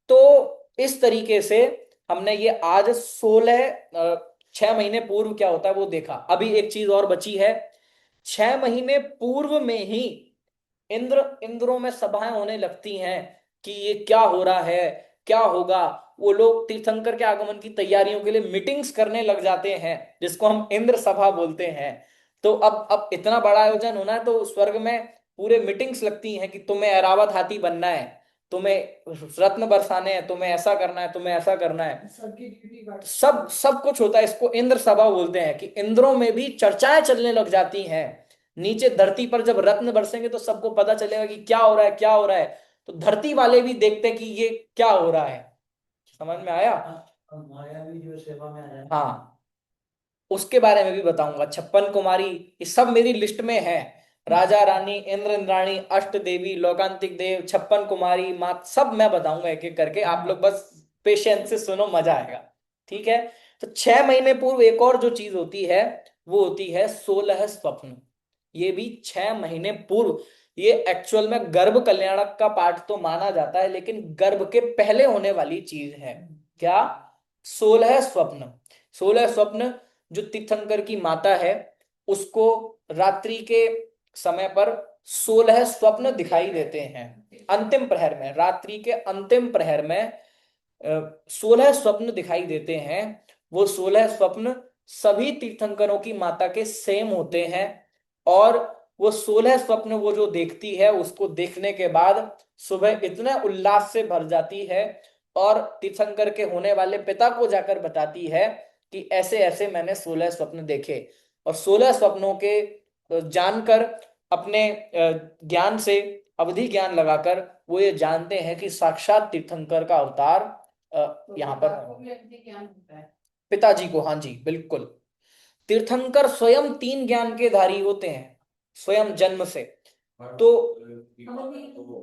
S1: तो इस तरीके से हमने ये आज 6 महीने पूर्व क्या होता है वो देखा। अभी एक चीज और बची है, 6 महीने पूर्व में ही इंद्रों में सभाएं होने लगती हैं कि ये क्या हो रहा है, क्या होगा। वो लोग तीर्थंकर के आगमन की तैयारियों के लिए मीटिंग्स करने लग जाते हैं, जिसको हम इंद्र सभा बोलते हैं। तो अब इतना बड़ा आयोजन होना है तो स्वर्ग में पूरे मीटिंग्स लगती हैं कि तुम्हें ऐरावत हाथी बनना है, तुम्हें रत्न बरसाने हैं, तुम्हें ऐसा करना है, तुम्हें ऐसा करना है।
S3: सबकी ड्यूटी बांट-
S1: सब कुछ होता है। इसको इंद्र सभा बोलते हैं कि इंद्रों में भी चर्चाएं चलने लग जाती हैं। नीचे धरती पर जब रत्न बरसेंगे तो सबको पता चलेगा कि क्या हो रहा है, क्या हो रहा है। तो धरती वाले भी देखते हैं कि ये क्या हो रहा है। समझ में आया?
S5: माया भी जो सेवा में आ जाए।
S1: हाँ, उसके बारे में भी बताऊंगा। 56 कुमारी ये सब मेरी लिस्ट में है। राजा रानी, इंद्र इंद्राणी, अष्ट देवी, लोकांतिक देव, 56 कुमारी, मात, सब मैं बताऊंगा एक एक करके। आप लोग बस पेशेंस से सुनो, मजा आएगा। ठीक है, तो 6 महीने पूर्व एक और जो चीज होती है वो होती है 16 स्वप्न। ये भी 6 महीने पूर्व। ये एक्चुअल में गर्भ कल्याणक का पाठ तो माना जाता है, लेकिन गर्भ के पहले होने वाली चीज है। क्या? 16 स्वप्न। 16 स्वप्न जो तीर्थंकर की माता है उसको रात्रि के समय पर 16 स्वप्न दिखाई देते हैं। अंतिम प्रहर में, रात्रि के अंतिम प्रहर में 16 स्वप्न दिखाई देते हैं। वो 16 स्वप्न सभी तीर्थंकरों की माता के सेम होते हैं। और वो 16 स्वप्न वो जो देखती है, उसको देखने के बाद सुबह इतने उल्लास से भर जाती है और तीर्थंकर के होने वाले पिता को जाकर बताती है कि ऐसे ऐसे मैंने 16 स्वप्न देखे। और 16 स्वप्नों के जानकर अपने ज्ञान से, अवधि ज्ञान लगाकर वो ये जानते हैं कि साक्षात तीर्थंकर का अवतार यहाँ पर
S3: आपको भी अपने ज्ञान होता है।
S1: पिताजी को। हाँ जी, बिल्कुल। तीर्थंकर स्वयं 3 ज्ञान के धारी होते हैं, स्वयं जन्म से। तो
S2: तो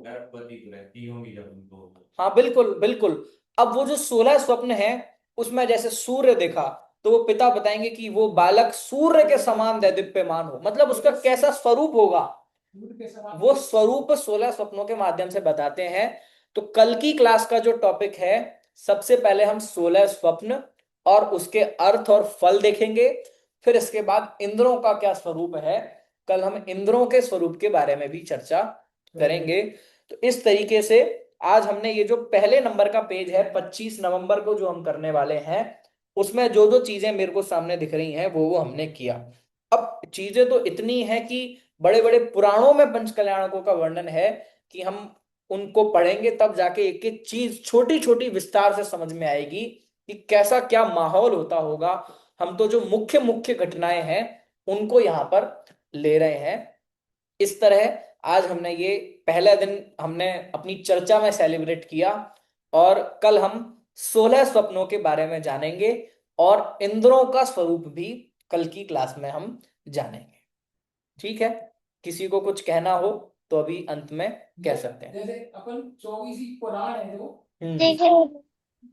S2: गर्भवती रहती होंगी जब उनको।
S1: हाँ, बिल्कुल बिल्कुल। अब वो जो 16 स्वप्न है उसमें जैसे सूर्य देखा तो वो पिता बताएंगे कि वो बालक सूर्य के समान दैदीप्यमान हो, मतलब उसका कैसा स्वरूप होगा,
S3: दूध के समान
S1: वो स्वरूप 16 स्वप्नों के माध्यम से बताते हैं। तो कल की क्लास का जो टॉपिक है, सबसे पहले हम 16 स्वप्न और उसके अर्थ और फल देखेंगे। फिर इसके बाद इंद्रों का क्या स्वरूप है, कल हम इंद्रों के स्वरूप के बारे में भी चर्चा करेंगे। तो इस तरीके से आज हमने ये जो पहले नंबर का पेज है 25 नवंबर को जो हम करने वाले हैं, उसमें जो जो चीजें मेरे को सामने दिख रही हैं वो हमने किया। अब चीजें तो इतनी हैं कि बड़े बड़े पुराणों में पंच कल्याणकों का वर्णन है कि हम उनको पढ़ेंगे तब जाके एक एक चीज छोटी छोटी विस्तार से समझ में आएगी कि कैसा क्या माहौल होता होगा। हम तो जो मुख्य मुख्य घटनाएं हैं उनको यहाँ पर ले रहे हैं। इस तरह आज हमने ये पहला दिन हमने अपनी चर्चा में सेलिब्रेट किया और कल हम 16 स्वप्नों के बारे में जानेंगे और इंद्रों का स्वरूप भी कल की क्लास में हम जानेंगे। ठीक है, किसी को कुछ कहना हो तो अभी अंत में कह सकते हैं।
S3: जैसे अपन 24 पुराण है जो
S1: हम्म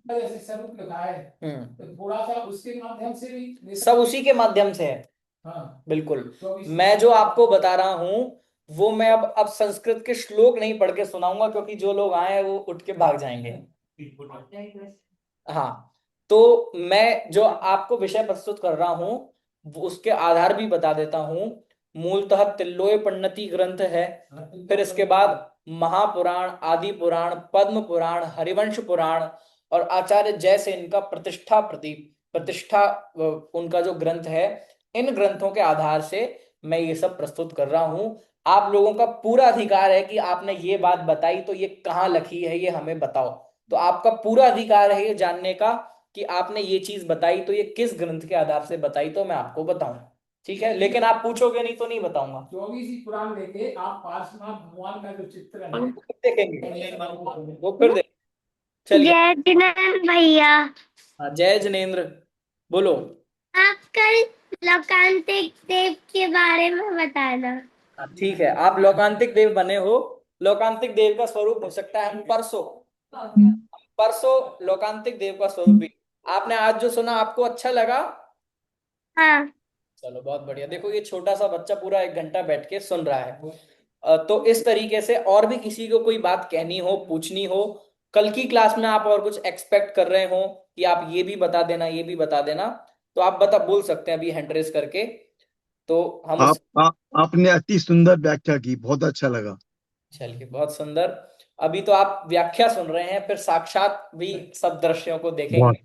S3: जैसे स्वरूप लिखा है,
S1: हम्म
S3: तो थोड़ा सा उसके माध्यम से भी ले
S1: सब
S3: सकते
S1: उसी के माध्यम से है।
S3: हैं। हाँ,
S1: बिल्कुल।
S3: 24
S1: मैं जो आपको बता रहा हूं वो मैं अब संस्कृत के श्लोक नहीं पढ़ के सुनाऊंगा, क्योंकि जो लोग आए हैं वो उठ के भाग जाएंगे। हाँ, तो मैं जो आपको विषय प्रस्तुत कर रहा हूं वो उसके आधार भी बता देता हूं। मूलतः तिल्लोय पन्नति ग्रंथ है, फिर इसके बाद महापुराण, आदि पुराण, पद्म पुराण, हरिवंश पुराण और आचार्य जयसेन का प्रतिष्ठा उनका जो ग्रंथ है, इन ग्रंथों के आधार से मैं ये सब प्रस्तुत कर रहा हूं। आप लोगों का पूरा अधिकार है कि आपने ये बात बताई तो ये कहाँ लिखी है, ये हमें बताओ। तो आपका पूरा अधिकार है ये जानने का कि आपने ये चीज बताई तो ये किस ग्रंथ के आधार से बताई, तो मैं आपको बताऊं, ठीक है? लेकिन आप पूछोगे नहीं तो नहीं बताऊंगा।
S3: 24 पुराण लेके आप पार्श्वनाथ भगवान का जो चित्र है
S1: वो फिर देखेंगे,
S3: वो
S1: वो फिर देखेंगे। चलिए।
S7: जय जिनेंद्र भैया,
S1: हाँ, जय जिनेन्द्र, बोलो।
S7: आप कल लोकांतिक देव के बारे में बताना।
S1: हाँ, ठीक है, आप लोकांतिक देव बने हो। लोकांतिक देव का स्वरूप हो सकता है हम परसों, परसों लोकांतिक देव का स्वरूप भी। आपने आज जो सुना आपको अच्छा लगा?
S7: हाँ,
S1: चलो बहुत बढ़िया। देखो ये छोटा सा बच्चा पूरा 1 घंटा बैठ के सुन रहा है। तो इस तरीके से और भी किसी को कोई बात कहनी हो, पूछनी हो, कल की क्लास में आप और कुछ एक्सपेक्ट कर रहे हो कि आप ये भी बता देना, ये भी बता देना, तो आप बोल सकते हैं अभी हैंड रेस करके, तो हम उस।
S8: आपने अति सुंदर व्याख्या की, बहुत अच्छा लगा।
S1: चलिए बहुत सुंदर। अभी तो आप व्याख्या सुन रहे हैं, फिर साक्षात भी सब दृश्यों को देखेंगे
S8: बहुत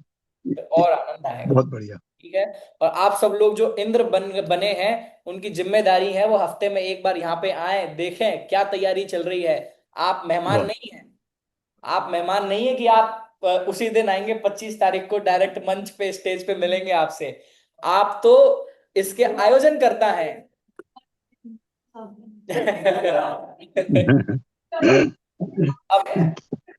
S1: तो और आनंद आएगा।
S8: बहुत बढ़िया।
S1: ठीक है। और आप सब लोग जो इंद्र बने हैं, उनकी जिम्मेदारी है वो हफ्ते में एक बार यहाँ पे आए, देखें क्या तैयारी चल रही है। आप मेहमान
S8: बहुत
S1: नहीं हैं, आप मेहमान नहीं है कि आप उसी दिन आएंगे 25 तारीख को डायरेक्ट मंच पे स्टेज पे मिलेंगे आपसे। आप तो इसके आयोजन करता है। अब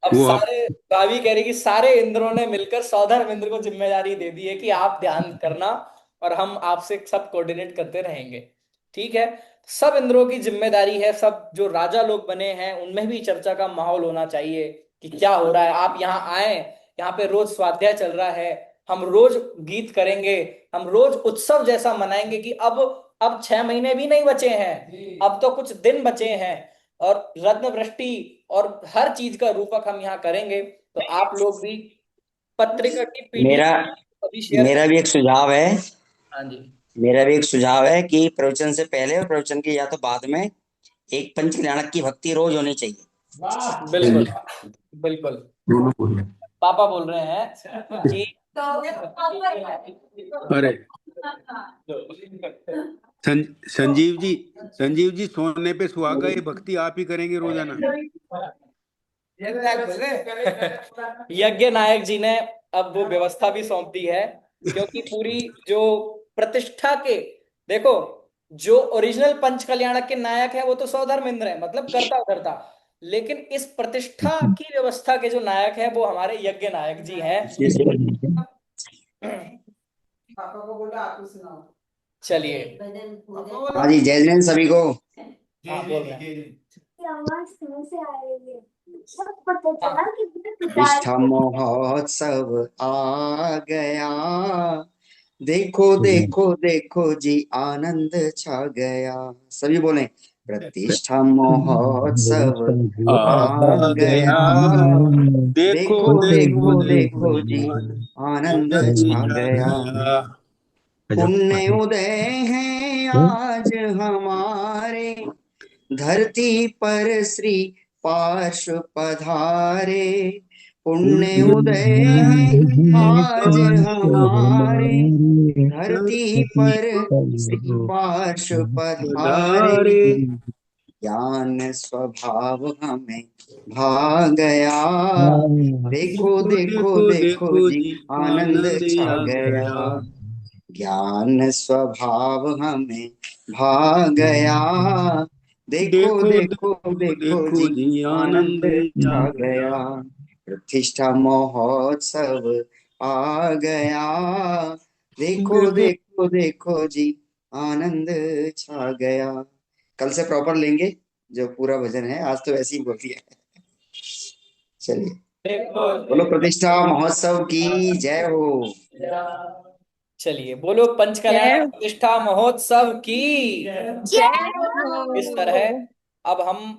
S1: अब
S8: वो आप
S1: सारे, भाभी कह रही कि सारे इंद्रों ने मिलकर सौधर्म इंद्र को जिम्मेदारी दे दी है कि आप ध्यान करना और हम आपसे सब कोऑर्डिनेट करते रहेंगे। ठीक है। सब इंद्रों की जिम्मेदारी है, सब जो राजा लोग बने हैं उनमें भी चर्चा का माहौल होना चाहिए कि क्या हो रहा है। आप यहाँ आए, यहाँ पे रोज स्वाध्याय चल रहा है, हम रोज गीत करेंगे, हम रोज उत्सव जैसा मनाएंगे कि अब 6 महीने भी नहीं बचे हैं, अब तो कुछ दिन बचे हैं, और रत्न वृष्टि और हर चीज का रूपक हम यहाँ करेंगे। तो आप लोग भी पत्रिका की
S9: मेरा
S1: पीडीएफ अभी शेयर
S9: मेरा
S1: कर।
S9: भी एक सुझाव है।
S1: हाँ जी।
S9: मेरा भी एक सुझाव है कि प्रवचन से पहले और प्रवचन के या तो बाद में एक पंच कल्याणक की भक्ति रोज होनी चाहिए।
S3: वाह
S1: बिल्कुल बिल्कुल।
S8: दोनों बोले।
S1: पापा बोल रहे हैं कि
S10: अरे संजीव जी सोने पे सुहागा, ये भक्ति आप ही करेंगे रोजाना।
S1: यज्ञ नायक जी ने अब वो व्यवस्था भी सौंप दी है, क्योंकि पूरी जो प्रतिष्ठा के, देखो जो ओरिजिनल पंच कल्याणक के नायक है वो तो सौधर्मेंद्र है, मतलब करता करता, लेकिन इस प्रतिष्ठा की व्यवस्था के जो नायक है वो हमारे यज्ञ नायक जी हैं।
S3: पापा को बोला आप सुनाओ।
S1: चलिए।
S9: हाँ जी, जय जैन सभी को।
S1: हाँ बोल रहे हैं।
S9: प्रतिष्ठा महोत्सव आ गया, देखो देखो देखो जी आनंद छा गया। सभी बोले प्रतिष्ठा महोत्सव आ गया, देखो देखो देखो जी आनंद छा गया। पुण्य उदय है आज हमारे, धरती पर श्री पार्श्व पधारे। पुण्य उदय है आज हमारे, धरती पर श्री पार्श्व पधारे। ज्ञान स्वभाव हमें भा गया, देखो देखो देखो जी आनंद छा गया। ज्ञान स्वभाव हमें भा गया, देखो देखो देखो जी आनंद छा गया। प्रतिष्ठा महोत्सव आ गया, देखो देखो देखो जी आनंद छा गया। कल से प्रॉपर लेंगे जो पूरा भजन है, आज तो ऐसे ही बोल दिया। चलिए, बोलो प्रतिष्ठा महोत्सव की जय हो।
S1: चलिए बोलो पंच कल्याण प्रतिष्ठा महोत्सव की। इस तरह अब हम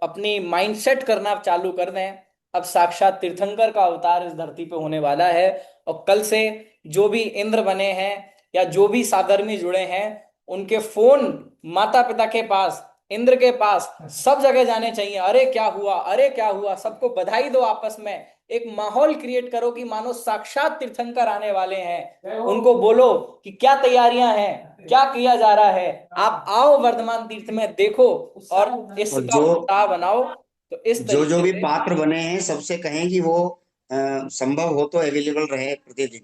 S1: अपनी माइंडसेट करना चालू कर दें। अब साक्षात तीर्थंकर का अवतार इस धरती पे होने वाला है, और कल से जो भी इंद्र बने हैं या जो भी साधर्मी जुड़े हैं, उनके फोन माता पिता के पास, इंद्र के पास, सब जगह जाने चाहिए। अरे क्या हुआ, अरे क्या हुआ, सबको बधाई दो, आपस में एक माहौल क्रिएट करो कि मानो साक्षात तीर्थंकर आने वाले हैं। उनको बोलो कि क्या तैयारियां हैं, क्या किया जा रहा है, आप आओ वर्धमान तीर्थ में देखो और इसका उत्साह बनाओ। तो इस
S9: जो
S1: तरीके
S9: भी
S1: से
S9: पात्र बने हैं सबसे कहें कि वो संभव हो तो अवेलेबल रहे प्रतिदिन।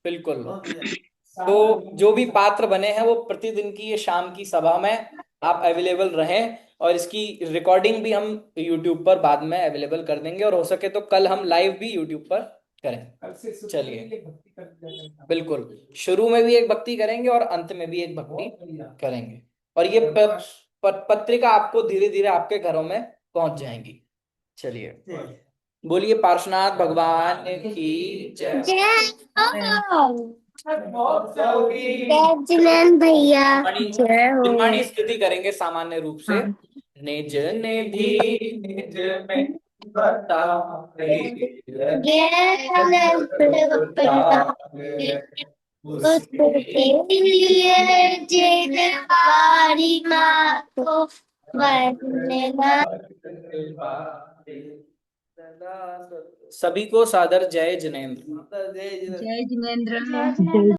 S1: बिल्कुल। तो जो भी पात्र बने हैं वो प्रतिदिन की ये शाम की सभा में आप अवेलेबल रहें, और इसकी रिकॉर्डिंग भी हम YouTube पर बाद में अवेलेबल कर देंगे, और हो सके तो कल हम लाइव भी YouTube पर करें।
S3: कल से शुरू
S1: चलिए।
S3: करेंगे, भक्ति कर दिया जाएगा।
S1: बिल्कुल, शुरू में भी एक भक्ति करेंगे और अंत में भी एक भक्ति
S3: बहुत बढ़िया।
S1: करेंगे, और ये पत्रिका आपको धीरे धीरे आपके घरों में पहुंच जाएंगी। चलिए, बोलिए पार्श्वनाथ भगवान की जय।
S7: जय हो। जय जिनेंद्र भैया, जय हो।
S1: निर्माणी स्तुति करेंगे सामान्य रूप से। निज निधि निज में बताए,
S7: जय जिनेंद्र भैया, उसके लिए जिनवारी माँ को वंदना।
S1: सभी को सादर जय जिनेंद्र।
S10: जय जिनेंद्र।
S7: जय जिनेंद्र।